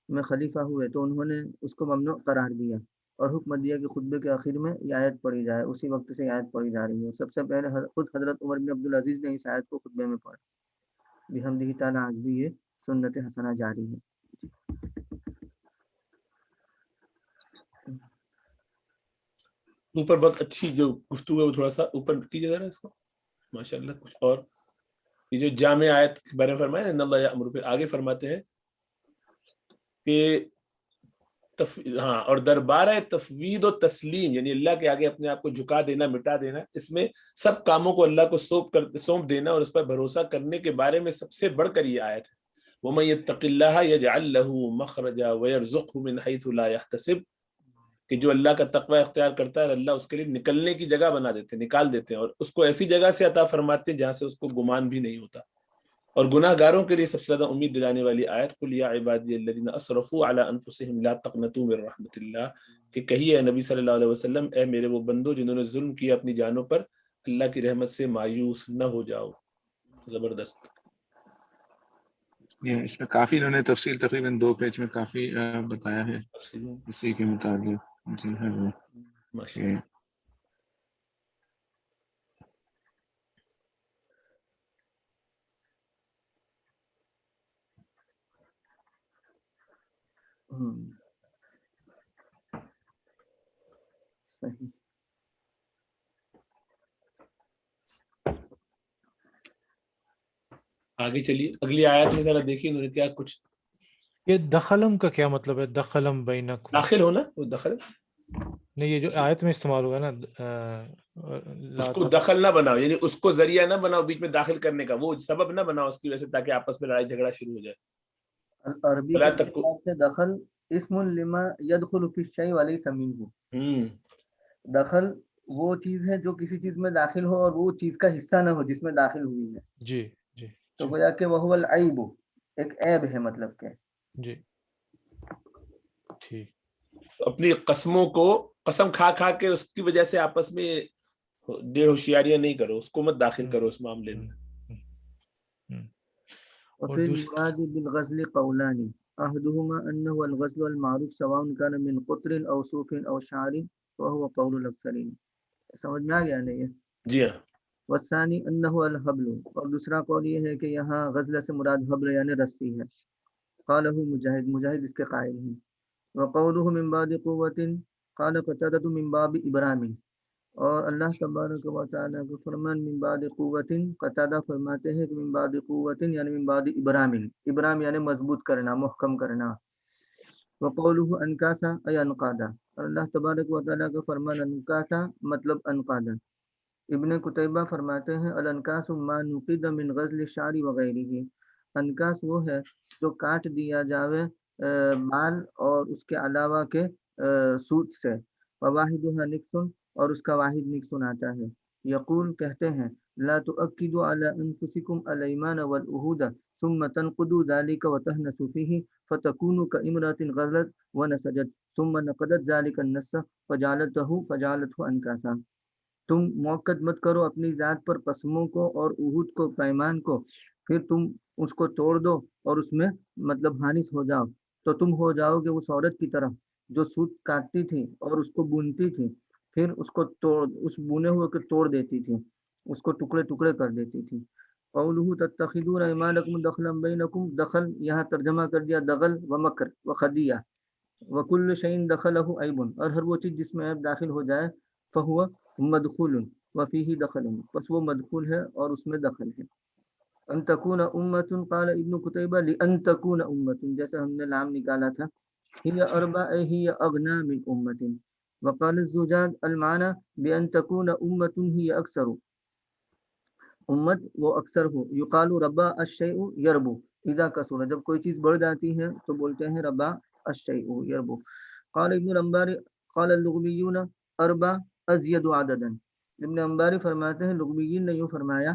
میں خلیفہ ہوئے تو انہوں نے اس کو ممنوع قرار دیا اور حکم دیا کہ خطبے کے آخر میں یہ آیت پڑھی جائے۔ اسی وقت سے یہ آیت پڑھی جا رہی ہے۔ سب سے پہلے خود حضرت عمر بن عبدالعزیز نے اس آیت کو خطبے میں پڑھا۔ بحمدہ تعالی آج بھی یہ سنت حسنہ جاری ہے۔ اوپر بہت اچھی جو گفتگو ہے وہ تھوڑا سا اوپر کیجیے ذرا اس کو، ماشاءاللہ۔ کچھ اور یہ جو جامع آیت کے بارے میں فرمایا ان اللہ یأمر، پھر آگے فرماتے ہیں کہ ہاں، اور دربار تفویض و تسلیم یعنی اللہ کے آگے اپنے آپ کو جھکا دینا، مٹا دینا، اس میں سب کاموں کو اللہ کو سونپ دینا اور اس پر بھروسہ کرنے کے بارے میں سب سے بڑھ کر یہ آیت ہے۔ وَمَن يَتَّقِ اللَّهَ يَجْعَل لَّهُ مَخْرَجًا وَيَرْزُقْهُ مِنْ حَيْثُ لَا يَحْتَسِبُ، کہ جو اللہ کا تقوی اختیار کرتا ہے اللہ اس کے لیے نکلنے کی جگہ بنا دیتے ہیں، نکال دیتے ہیں، اور اس کو ایسی جگہ سے عطا فرماتے ہیں جہاں سے اس کو گمان بھی نہیں ہوتا۔ اور گناہ گاروں کے لیے سب سے زیادہ امید دلانے والی آیت قل یا عبادی الذین اسرفوا علی انفسہم لا تقنطوا من رحمت اللہ، کہ کہیے نبی صلی اللہ علیہ وسلم اے میرے وہ بندو جنہوں نے ظلم کیا اپنی جانوں پر، اللہ کی رحمت سے مایوس نہ ہو جاؤ۔ زبردست۔ یہ اس میں کافی انہوں نے تفصیل تقریباً 2 پیج میں کافی بتایا ہے اسی کے متعلق۔ جی ہاں ماشاءاللہ۔ صحیح۔ آگے چلیے اگلی آیت میں ذرا دیکھیے انہوں نے کیا کچھ۔ یہ دخلم کا کیا مطلب ہے؟ دخلم بینکم، داخل ہونا، وہ دخل نہیں یہ جو آیت میں استعمال ہوا نا اس کو دخل نہ بناؤ، یعنی اس کو ذریعہ نہ بناؤ بیچ میں داخل کرنے کا، وہ سبب نہ بناؤ اس کی وجہ سے تاکہ آپس میں لڑائی جھگڑا شروع ہو جائے۔ عربی کے اعتبار سے دخل اسم لما يدخل في الشيء وليس منه، دخل وہ چیز ہے جو کسی چیز میں داخل ہو اور وہ چیز کا حصہ نہ ہو جس میں داخل ہوئی ہے۔ جی جی، تو گویا کہ وہ العیب، ایک عیب ہے مطلب کہ۔ جی ٹھیک۔ اپنی قسموں کو قسم کھا کھا کے اس کی وجہ سے آپس میں ڈیڑھ ہوشیاریاں نہیں کرو، اس کو مت داخل کرو اس معاملے میں۔ وفي المراد بالغزل قولان احدهما انه الغزل المعروف سواء كان من قطر او صوف او شعر وهو قول الاكثرين۔ سمجھ میں آ گیا نہیں ہے؟ جی ہاں۔ والثاني انه الحبل، اور دوسرا قول یہ ہے کہ یہاں غزل سے مراد حبل یعنی رسی ہے۔ قاله مجاہد اس کے قائل ہیں۔ وقوله من بعد قوة قال قتادة من باب ابرام، اور اللہ تبارک و تعالیٰ کا فرمان من بعد قوت، قتادہ فرماتے ہیں کہ من بعد قوت یعنی من بعد ابرام، ابرام یعنی مضبوط کرنا، محکم کرنا۔ وقوله انکاسا ای انقادا، اور اللہ تبارک و تعالیٰ کا فرمان انکاسا مطلب انقادا۔ ابن قتیبہ فرماتے ہیں الانکاس ما نقید من غزل الشعر وغیرہ، انکاس وہ ہے جو کاٹ دیا جاوے مال اور اس کے علاوہ کے سوت سے۔ وواحدها نکسن، اور اس کا واحد نکسن آتا ہے۔ یقول کہتے ہیں لا تؤکدوا علی انفسکم الایمان والعہود ثم تنقضوا ذلك وتهنسوا فيه فتكونوا كامرأة غزلت ونسجت ثم نقضت ذلك النسج فجعلته انکاسا۔ تم موقت مت کرو اپنی ذات پر قسموں کو اور عہود کو، پیمان کو، پھر تم اس کو توڑ دو اور اس میں مطلب حانس ہو جاؤ، تو تم ہو جاؤ گے اس عورت کی طرح جو سوت کاٹتی تھی اور اس کو بونتی تھی، پھر اس کو اس بونے ہوئے کو توڑ دیتی تھی، اس کو ٹکڑے ٹکڑے کر دیتی تھی۔ قولہ تتخذون ایمانکم دخلا بینکم، دخل یہاں ترجمہ کر دیا دغل و مکر و خدیہ۔ وکل شیء دخلہ عیب، اور ہر وہ چیز جس میں عیب داخل ہو جائے فہو مدخول وفیہ دخل، بس وہ مدخول ہے اور اس میں دخل ہے۔ ان تکون امت، قال ابن قتیبہ لان تکون امت، جیسے ہم نے نام نکالا تھا، ہی اربع ہی اغنا من امت۔ وقال الزجاج المعنى بان تكون امة هي اکثر، امت وہ اکثر ہو۔ یقال ربا الشیء یربو اذا کثر، جب کوئی چیز بڑھ جاتی ہے تو بولتے ہیں ربا الشیء یربو۔ قال ابن الانباری قال اللغویون اربع ازید عددا، ابن انباری فرماتے ہیں لغویین نے یوں فرمایا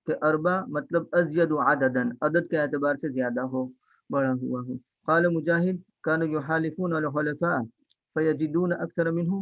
کہ اربع مطلب ازید عددا، عدد کے اعتبار سے زیادہ ہو، بڑا ہوا ہو۔ قال مجاہد كانوا يحالفون الحلفاء فيجدون اکثر منهم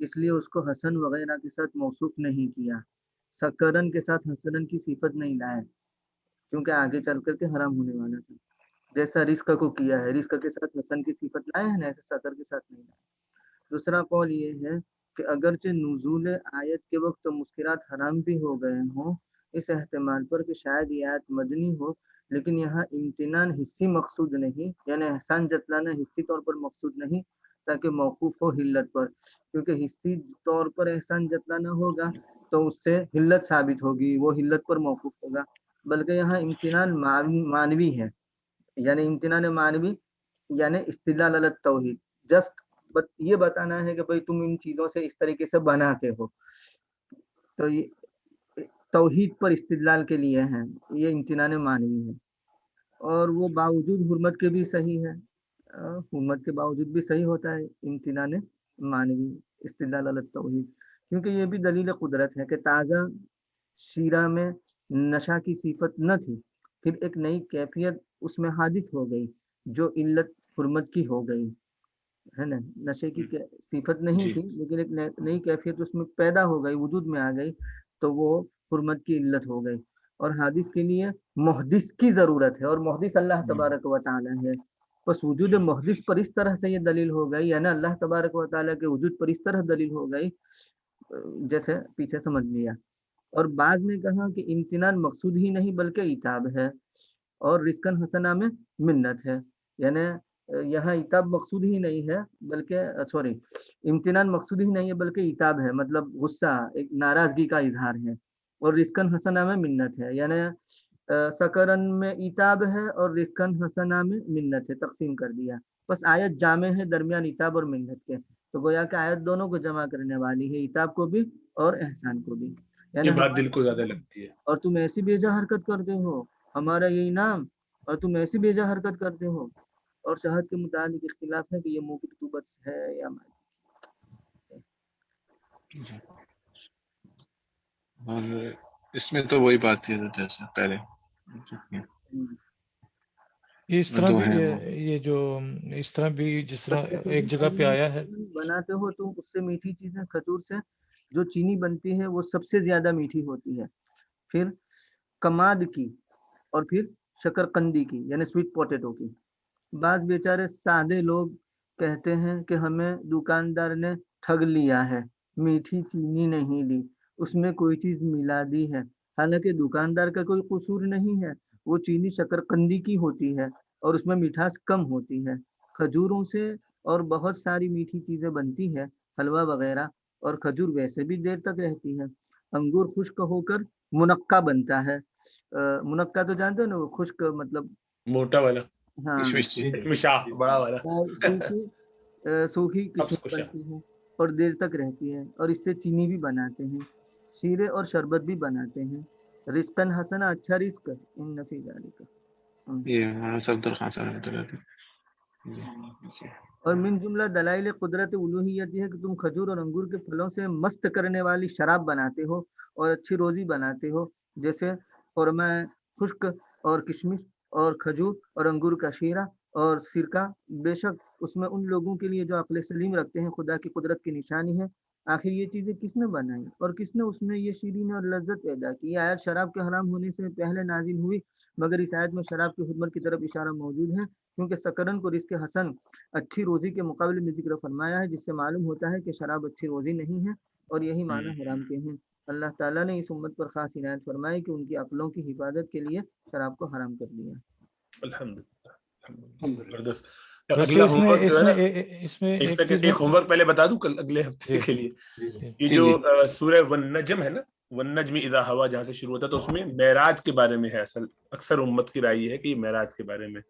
اس لیے اس کو حسن وغیرہ کے ساتھ موصوف نہیں کیا، سکرن کے ساتھ حسنن کی صفت نہیں لائے کیونکہ آگے چل کر کے حرام ہونے والا تھا، جیسا رزق کو کیا ہے، رزق کے ساتھ حسن کی صفت لائے ہیں نا، ایسے سکر کے ساتھ نہیں لائے۔ دوسرا قول یہ ہے کہ اگرچہ نزول آیت کے وقت مسکرات حرام بھی ہو گئے ہوں، اس احتمال پر کہ شاید یہ آیت مدنی ہو، لیکن یہاں امتنان حصی مقصود نہیں، یعنی احسان جتلانا حصی طور پر مقصود نہیں، تاکہ موقوف ہو حلت پر، کیونکہ حصی طور پر احسان جتلانا ہوگا تو اس سے حلت ثابت ہوگی، وہ حلت پر موقوف ہوگا، بلکہ یہاں امتنان معنوی ہے، یعنی امتنان معنوی یعنی استدلال علی التوحید، جسٹ یہ بتانا ہے کہ بھئی تم ان چیزوں سے اس طریقے سے بناتے ہو، تو یہ توحید پر استدلال کے لیے ہیں، یہ امتنان معنوی ہے، اور وہ باوجود حرمت کے بھی صحیح ہے، حرمت کے باوجود بھی صحیح ہوتا ہے امتنان معنوی استدلال علی التوحید، کیونکہ یہ بھی دلیل قدرت ہے کہ تازہ شیرہ میں نشہ کی صفت نہ تھی، پھر ایک نئی کیفیت اس میں حادث ہو گئی جو علت حرمت کی ہو گئی ہے نا، نشے کی صفت نہیں تھی لیکن ایک نئی کیفیت اس میں پیدا ہو گئی، وجود میں آ گئی، تو وہ حرمت کی علت ہو گئی، اور حادث کے لیے محدث کی ضرورت ہے، اور محدث اللہ تبارک و تعالی ہے، بس وجود محدث پر اس طرح سے یہ دلیل ہو گئی، یعنی اللہ تبارک و تعالی کے وجود پر اس طرح دلیل ہو گئی جیسے پیچھے سمجھ لیا۔ اور بعض نے کہا کہ امتنان مقصود ہی نہیں بلکہ عتاب ہے، اور رزقن حسنہ میں منت ہے، یعنی یہاں عتاب مقصود ہی نہیں ہے بلکہ امتنان مقصود ہی نہیں ہے بلکہ عتاب ہے، مطلب غصہ، ایک ناراضگی کا اظہار ہے، اور رزقن حسنہ میں منت ہے، یعنی سکرن میں عتاب ہے اور رزقن حسنہ میں منت ہے، تقسیم کر دیا، بس آیت جامع ہے درمیان عتاب اور منت کے، تو گویا کہ آیت دونوں کو جمع کرنے والی ہے، عتاب کو بھی اور احسان کو بھی، یعنی یہ بات دل کو زیادہ لگتی ہے، اور تم ایسی بیجا حرکت کرتے ہو، ہمارا یہ انعام، اور تم ایسی بیجا حرکت کرتے ہو، اور شہد کے متعلق اختلاف ہے کہ یہ منہ کی رطوبت ہے یا مائی، اور اس میں تو وہی بات تھی جیسے پہلے اس طرح دو بھی ہیں وہ، یہ جو اس طرح بھی جس طرح ایک جگہ پہ آیا ہے، بناتے ہو تم اس سے میٹھی چیزیں، کھجور سے جو چینی بنتی ہے وہ سب سے زیادہ میٹھی ہوتی ہے، پھر کماد کی، اور پھر شکرقندی کی یعنی سویٹ پوٹیٹو کی۔ بعض بیچارے سادے لوگ کہتے ہیں کہ ہمیں دکاندار نے ٹھگ لیا ہے، میٹھی چینی نہیں لی، اس میں کوئی چیز ملا دی ہے، حالانکہ دکاندار کا کوئی قصور نہیں ہے، وہ چینی شکرقندی کی ہوتی ہے اور اس میں مٹھاس کم ہوتی ہے، کھجوروں سے اور بہت ساری میٹھی چیزیں بنتی ہے، حلوہ وغیرہ، اور کھجور ویسے بھی دیر تک رہتی ہے، انگور خشک ہو کر منقع بنتا ہے، منقع تو جانتے ہو نا، وہ خشک مطلب موٹا والا، ہاں، اس میں شاہ بڑا والا، اور سوکھی قبض کشمش کشا، بنتی ہے اور دیر تک رہتی ہے، اور اس سے چینی بھی بناتے ہیں، شیرے اور شربت بھی بناتے ہیں، رزقن حسنا، اچھا رزق، ان فی ذالک، یہ سب درخواست اور من جملہ دلائل قدرت الوہیت یہ ہے کہ تم کھجور اور انگور کے پھلوں سے مست کرنے والی شراب بناتے ہو اور اچھی روزی بناتے ہو، جیسے خرما خشک اور کشمش اور کھجور اور انگور کا شیرہ اور سرکہ، بے شک اس میں ان لوگوں کے لیے جو عقل سلیم رکھتے ہیں خدا کی قدرت کی نشانی ہے۔ آخر یہ چیزیں کس نے بنائی اور کس نے اس میں یہ شیرین اور لذت پیدا کی؟ یہ آیت شراب کے حرام ہونے سے پہلے نازل ہوئی، مگر اس آیت میں شراب کی حرمت کی طرف اشارہ موجود ہے، کیونکہ سکرن کو رزق حسن اچھی روزی کے مقابلے میں ذکر فرمایا ہے، جس سے معلوم ہوتا ہے کہ شراب اچھی روزی نہیں ہے، اور یہی معنی حرام کے ہیں۔ اللہ تعالیٰ نے اس امت پر خاص عنایت فرمائی کہ ان کی عقلوں کی حفاظت کے لیے شراب کو حرام کر دیا۔ الحمدللہ، زبردست۔ ویسے اگلا اس ہوم میں ورک جو ہے نا، اس میں ایک ایک سیکنڈ، چیز ایک ہوم ورک پہلے بتا دوں کل اگلے ہفتے کے لیے، یہ جی جو جی سورہ والنجم ہے نا، والنجم اذا ہوا جہاں سے شروع ہوتا ہے، تو اس میں معراج کے بارے میں ہے، اصل اکثر امت کی رائے یہ ہے کہ یہ معراج کے بارے میں،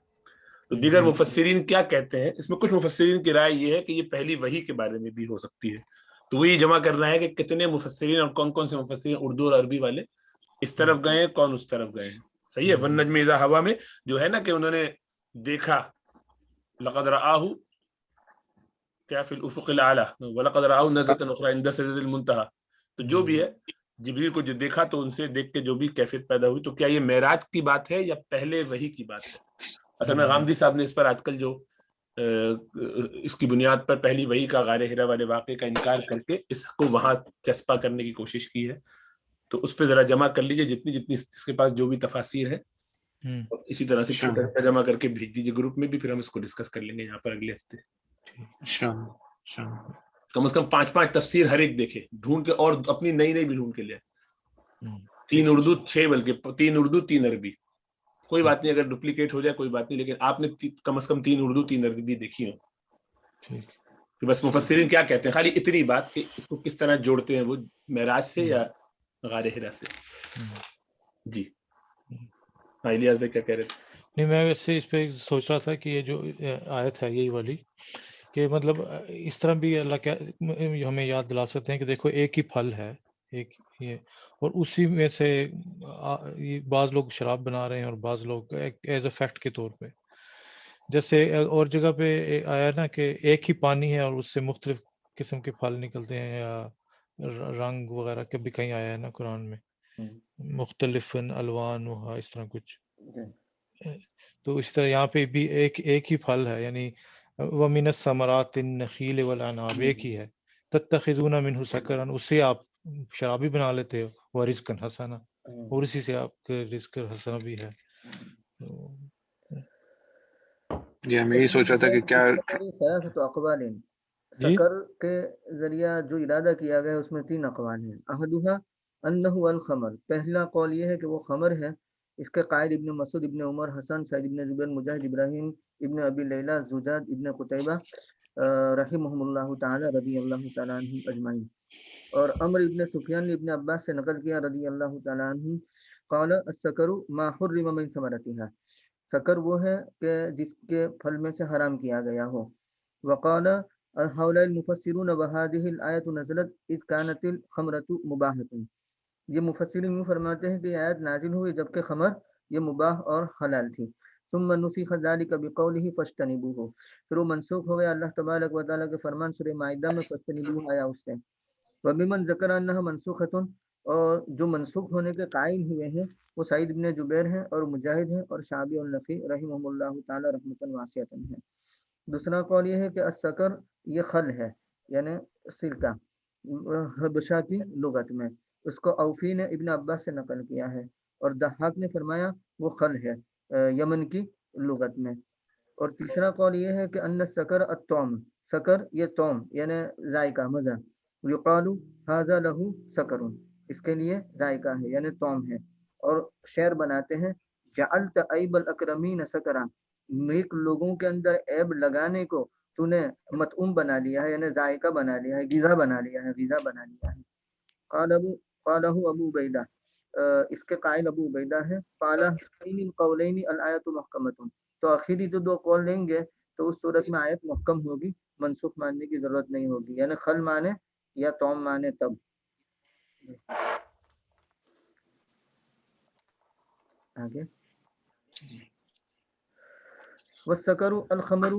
تو دیگر مفسرین کیا کہتے ہیں اس میں؟ کچھ مفسرین کی رائے یہ ہے کہ یہ پہلی وحی کے بارے میں بھی ہو سکتی ہے، تو وہی جمع کرنا ہے کہ کتنے مفسرین اور کون کون سے مفسرین اردو اور عربی والے اس طرف گئے ہیں، کون اس طرف گئے ہیں۔ صحیح ہے، والنجم اذا ہوا میں جو ہے نا کہ انہوں نے دیکھا، لقد رآہ کیا فی الافق الاعلی ولقد رآہ نزلۃ اخری عند سدرۃ المنتہی، تو جو بھی ہے جبریل کو جو دیکھا تو ان سے دیکھ کے جو بھی کیفیت پیدا ہوئی، تو کیا یہ معراج کی بات ہے یا پہلے وحی کی بات ہے؟ اصل میں غامدی صاحب نے اس پر آج کل جو اس کی بنیاد پر پہلی وحی کا غار ہرا والے واقعے کا انکار کر کے اس کو وہاں چسپا کرنے کی کوشش کی ہے. تو اس پہ ذرا جمع کر لیجیے جتنی اس کے پاس جو بھی تفاسیر ہے، اسی طرح سے چھوٹا جمع کر کے بھیج دیجیے گروپ میں بھی، پھر ہم اس کو ڈسکس کر لیں گے یہاں پر اگلے ہفتے. کم از کم 5 تفسیر ہر ایک دیکھے ڈھونڈ کے، اور اپنی نئی بھی ڈھونڈ کے لے. 3 اردو 6 بلکہ 3 اردو 3 عربی. کوئی بات نہیں اگر ڈپلیکیٹ ہو جائے کوئی بات نہیں، لیکن آپ نے کم از کم 3 اردو 3 عربی دیکھی ہو. کہ بس مفسرین کیا کہتے ہیں، خالی اتنی بات کہ اس کو کس طرح جوڑتے ہیں وہ معراج سے یا غار ہرا سے. جی الیاس بھائی کیا کہہ رہے تھے؟ نہیں، میں ویسے اس پہ سوچ رہا تھا کہ یہ جو آیت ہے یہی والی، کہ مطلب اس طرح بھی اللہ کیا ہمیں یاد دلا سکتے ہیں کہ دیکھو ایک ہی پھل ہے، ایک یہ، اور اسی میں سے بعض لوگ شراب بنا رہے ہیں اور بعض لوگ ایز اے فیکٹ کے طور پہ، جیسے اور جگہ پہ آیا نا کہ ایک ہی پانی ہے اور اس سے مختلف قسم کے پھل نکلتے ہیں، یا رنگ وغیرہ کبھی کہیں آیا ہے نا قرآن میں، مختلف الوان ہوا اس طرح کچھ. تو اس طرح یہاں پہ بھی ایک ہی پھل ہے، یعنی وَمِنَ الثَّمَرَاتِ النَّخِيلِ وَالْأَعْنَابِ ایک ہی ہے. تَتَّخِذُونَ مِنْهُ سَكَرًا، اس سے آپ شرابی بنا لیتے ہو، وَرِزْقًا حَسَنًا، اور اسی سے آپ کے رزق حسنہ بھی ہے. یہ میں یہی سوچا تھا کہ کیا ثلاثۃ اقوال، سکر کے ذریعہ جو ارادہ کیا گیا ہے اس میں 3 اقوال ہیں. احدها انه الخمر، پہلا قول یہ ہے کہ وہ خمر ہے. اس کے قائل ابن مسعود، ابن عمر، حسن، سعید ابن جبیر، مجاہد، ابراہیم ابن ابی لیلہ، زجاج ابن قتیبہ رحمہم اللہ تعالی رضی اللہ تعالی عنہم اجمعین. اور عمر ابن سفیان نے ابن عباس سے نقل کیا رضی اللہ تعالی عنہ، قال السکر ما حرم من ثمرتها، سکر وہ ہے کہ جس کے پھل میں سے حرام کیا گیا ہو. وقال هؤلاء المفسرون وهذه الآية نزلت إذ كانت الخمرة مباحة، یہ مفسرین یوں فرماتے ہیں کہ یہ آیت نازل ہوئی جبکہ خمر یہ مباح اور حلال تھی. ثم نسخ ذلك بقوله فاجتنبوه، پھر وہ منسوخ ہو گیا اللہ تبارک و تعالیٰ کے فرمان سورہ مائدہ میں فاجتنبوه آیا اس سے. وبمن ذکر انها منسوخة، اور جو منسوخ ہونے کے قائل ہوئے ہیں وہ سعید ابن جبیر ہیں اور مجاہد ہیں اور شعبی اور نقی رحمہم اللہ تعالی رحمۃ واسعۃ ہیں. دوسرا قول یہ ہے کہ السکر یہ خل ہے، یعنی سرکہ حبشہ کی لغت میں. اس کو اوفی نے ابن عباس سے نقل کیا ہے، اور ضحاک نے فرمایا وہ خل ہے یمن کی لغت میں. اور تیسرا قول یہ ہے کہ ان السکر الطعم، سکر یہ طعم یعنی ذائقہ، مزہ. یقال ھذا له سکر، اس کے لیے ذائقہ ہے یعنی طعم ہے. اور شعر بناتے ہیں جعلت عیب الاکرمین سکرا، نیک لوگوں کے اندر عیب لگانے کو تو نے مطعوم بنا لیا ہے، یعنی ذائقہ بنا لیا ہے، غذا بنا لیا ہے، غذا بنا لیا ہے. قالہ ابو عبیدہ، اس کے قائل ابو عبیدہ ہے. قال حسین قولین الآیت محکمۃ، تو آخری جو 2 قول لیں گے تو اس صورت میں آیت محکم ہوگی، منسوخ ماننے کی ضرورت نہیں ہوگی، یعنی خل مانے یا طعم مانے تب. آگے والسکر الخمر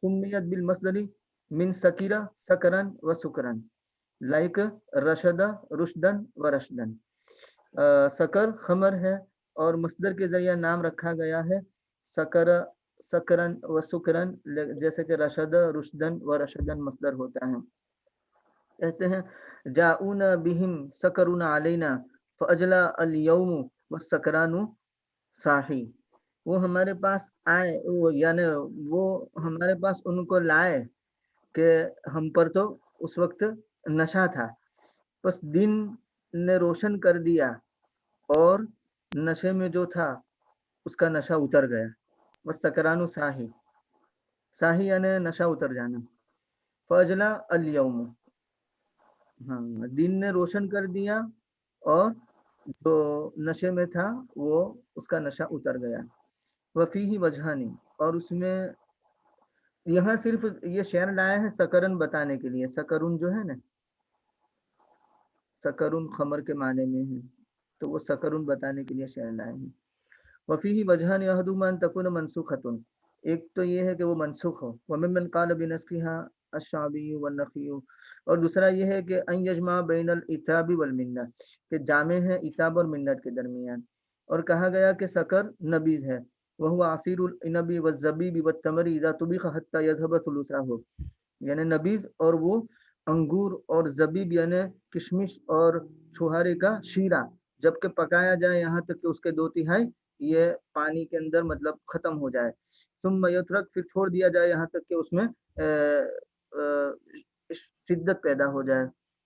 سمیت بالمصدر من سکرہ سکرن و سکرن، لائک رشدہ رشدن و رشدن. سکر خمر ہے اور مصدر کے ذریعہ نام رکھا گیا ہے سکر سکرن و سکرن، جیسے کہ رشد رشدن و رشدن مصدر ہوتا ہے. کہتے ہیں جاؤنا بہم سکرون علینا فاجلا اليوم والسکران صاحی، وہ ہمارے پاس آئے، یعنی وہ ہمارے پاس ان کو لائے کہ ہم پر تو اس وقت نشہ تھا، بس دن نے روشن کر دیا اور نشے میں جو تھا اس کا نشہ اتر گیا. بس سکرانو ساہی، ساہی یعنی نشہ اتر جانا. فاجلا الیوم، ہاں دن نے روشن کر دیا اور جو نشے میں تھا وہ اس کا نشہ اتر گیا. وفیہ وجہانی، اور اس میں یہاں صرف یہ شعر لایا ہے سکرن بتانے کے لیے. سکرن جو ہے نا، سکرن خمر کے معنی میں ہے، تو وہ سکرن بتانے کے لیے شعر لائے ہیں. وفیہ وجہانی احدہما ان تکون منسوخۃ، ایک تو یہ ہے کہ وہ منسوخ ہو. وممن قال بنسخها الشعبی والنخی، اور دوسرا یہ ہے کہ ان یجمع بین العتاب والمنہ، کہ جامع ہے عتاب اور منت کے درمیان. اور کہا گیا کہ سکر نبیذ ہے، وهو عصير العنب والزبيب والتمر اذا طبخ حتى يذهب ثلثه، یعنی نبیذ اور وہ انگور اور زبیب یعنی کشمش اور چھوہارے کا شیرہ جب کہ پکایا جائے یہاں تک کہ اس کے 2/3 یہ پانی کے اندر مطلب ختم ہو جائے، ثم یترک پھر چھوڑ دیا جائے یہاں تک کہ اس میں شدت پیدا ہو جائے،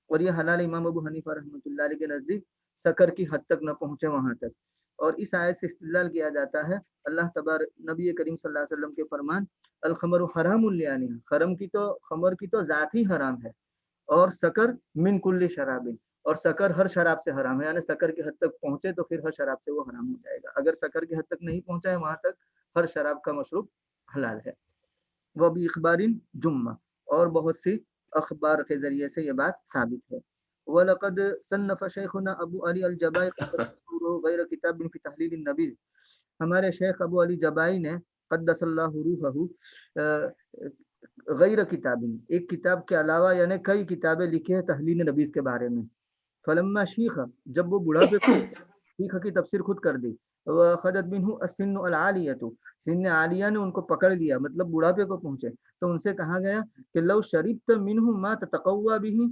اور یہ حلال امام ابو حنیفہ رحمۃ اللہ علیہ کے نزدیک سکر کی حد تک نہ پہنچے وہاں تک۔ اور اس آیت سے استدلال کیا جاتا ہے اللہ تبارک نبی کریم صلی اللہ علیہ وسلم کے فرمان الخمر حرام لعینہا، خمر کی تو ذات ہی حرام ہے، اور سکر من کل شراب، اور سکر ہر شراب سے حرام ہے، یعنی سکر کی حد تک پہنچے تو پھر ہر شراب سے وہ حرام ہو جائے گا، اگر سکر کی حد تک نہیں پہنچا ہے وہاں تک ہر شراب کا مشروب حلال ہے۔ وہ بھی اخبار جمعہ، اور بہت سی اخبار کے ذریعے سے یہ بات ثابت ہے۔ وَلَقَدْ صَنَّفَ شَيْخُنَا ابو علی الجبائی غیر کتاب فی تحلیل النبیذ، ہمارے شیخ ابو علی جبائی نے قدس اللہ روحہ غیر کتاب، ایک کتاب کے علاوہ یعنی کئی کتابیں لکھی ہیں تحلیل نبیذ کے بارے میں۔ فلما شیخ، جب وہ بڑھاپے کو، شیخ کی تفسیر خود کر دی، وَخَدَتْ مِنْهُ السِّنُّ الْعَالِيَةُ، سن عالیہ نے ان کو پکڑ لیا مطلب بڑھاپے کو پہنچے، تو ان سے کہا گیا کہ لو شربت منه ما تتقوى به،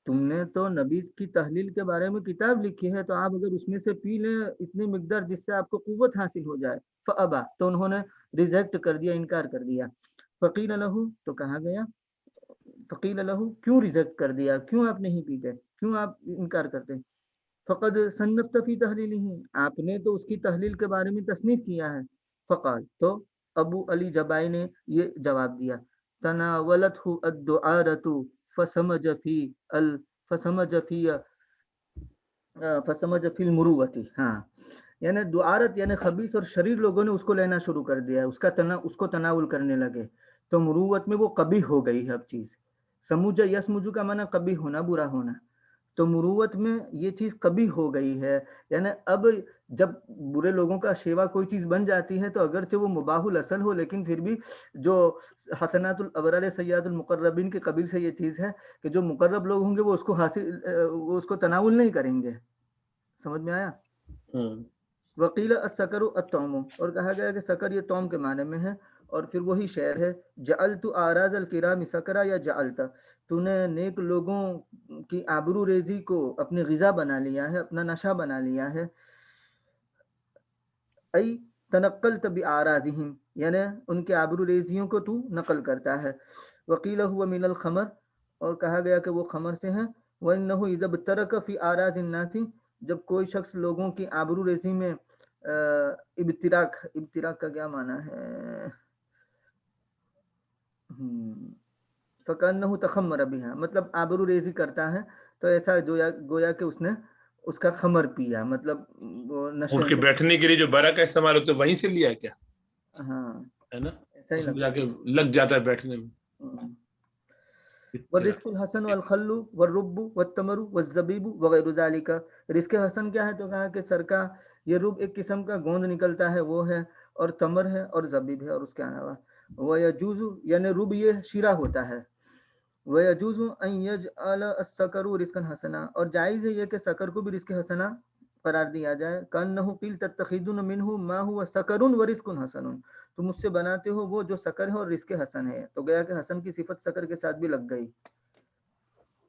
تم نے تو نبیذ کی تحلیل کے بارے میں کتاب لکھی ہے تو آپ اگر اس میں سے پی لیں اتنی مقدار جس سے آپ کو قوت حاصل ہو جائے، فابا، تو انہوں نے ریجیکٹ کر دیا، انکار کر دیا۔ فقیل لہو، تو کہا گیا فقیل لہو، کیوں ریجیکٹ کر دیا، کیوں آپ نہیں پیتے، کیوں آپ انکار کرتے؟ فقد صنفت فی تحلیلہ، آپ نے تو اس کی تحلیل کے بارے میں تصنیف کیا ہے۔ فقال، تو ابو علی جبائی نے یہ جواب دیا تناولتہ الدعارۃ فسمج فی المروۃ، ہاں یعنی دعارت یعنی خبیث اور شریر لوگوں نے اس کو لینا شروع کر دیا، اس کو تناول کرنے لگے، تو مروت میں وہ قبیح ہو گئی ہے اب چیز۔ سموجہ یسمجو کا معنی قبیح ہونا، برا ہونا، تو مروت میں یہ چیز قبیح ہو گئی ہے، یعنی اب جب برے لوگوں کا شیوا کوئی چیز بن جاتی ہے تو اگرچہ وہ مباح الاصل ہو لیکن پھر بھی جو حسنات الابرار سیئات المقربین کے قبیل سے یہ چیز ہے کہ جو مقرب لوگ ہوں گے وہ اس کو تناول نہیں کریں گے۔ سمجھ میں آیا؟ وقیل السکر الطعم، اور کہا گیا کہ سکر یہ طعم کے معنی میں ہے، اور پھر وہی شعر ہے جعلت اعراض الکرام سکرا یا جعلت، تو نے نیک لوگوں کی آبرو ریزی کو اپنی غذا بنا لیا ہے، اپنا نشہ بنا لیا ہے۔ ای تنقلت باعراضہم، یعنی ان کے آبرو ریزیوں کو تو نقل کرتا ہے۔ وقیل هو من الخمر، اور کہا گیا کہ وہ خمر سے ہیں۔ وانه اذا ابترک فی اعراض الناس، جب کوئی شخص لوگوں کی آبرو ریزی میں ابتراک کا کیا معنی ہے؟ فکانہ تخمر بها، مطلب آبرو ریزی کرتا ہے تو ایسا گویا کہ اس نے اس کا خمر پیا، مطلب وہ نشے ان کے بیٹھنے کے لیے جو برا کا استعمال ہوتا ہے وہیں سے لیا کیا؟ ہاں ہے نا، ایسا ہی اس میں جا کے لگ جاتا ہے بیٹھنے میں۔ والرزق الحسن والخل والرب والتمر والزبیب وغیر ذالک، رزق حسن کیا ہے تو کہا کہ سرکہ، یہ رب ایک قسم کا گوند نکلتا ہے وہ ہے، اور تمر ہے اور زبیب ہے، اور اس کے علاوہ ویجوز، یعنی رب یہ شیرہ ہوتا ہے، ویجوز ان یجعل السکر رزقا حسنا، اور جائز ہے یہ کہ سکر کو بھی رزق حسنا قرار دیا جائے۔ کانہ قیل تتخذون منہ ما هو سکر ورزق حسن، تم اس سے بناتے ہو وہ جو سکر ہے اور رزق حسن ہے، تو گیا کہ حسن کی صفت سکر کے ساتھ بھی لگ گئی۔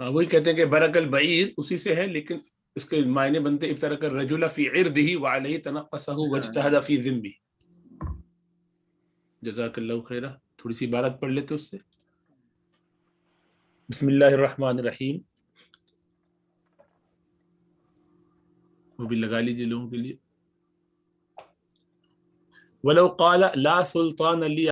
وہی کہتے ہیں کہ برک البعیر اسی سے ہے، لیکن اس کے معنی بنتے ابترک الرجل فی عرضہ وعلیہ تنقصہ واجتہد فی ذنبہ۔ جزاک اللہ خیرہ، تھوڑی سی عبارت پڑھ لیتے اس سے۔ بسم اللہ الرحمن الرحیم، وہ بھی لگا لیجیے لوگوں کے لیے۔ وَلَوْ قَالَ لَا سُلْطَانَ لِي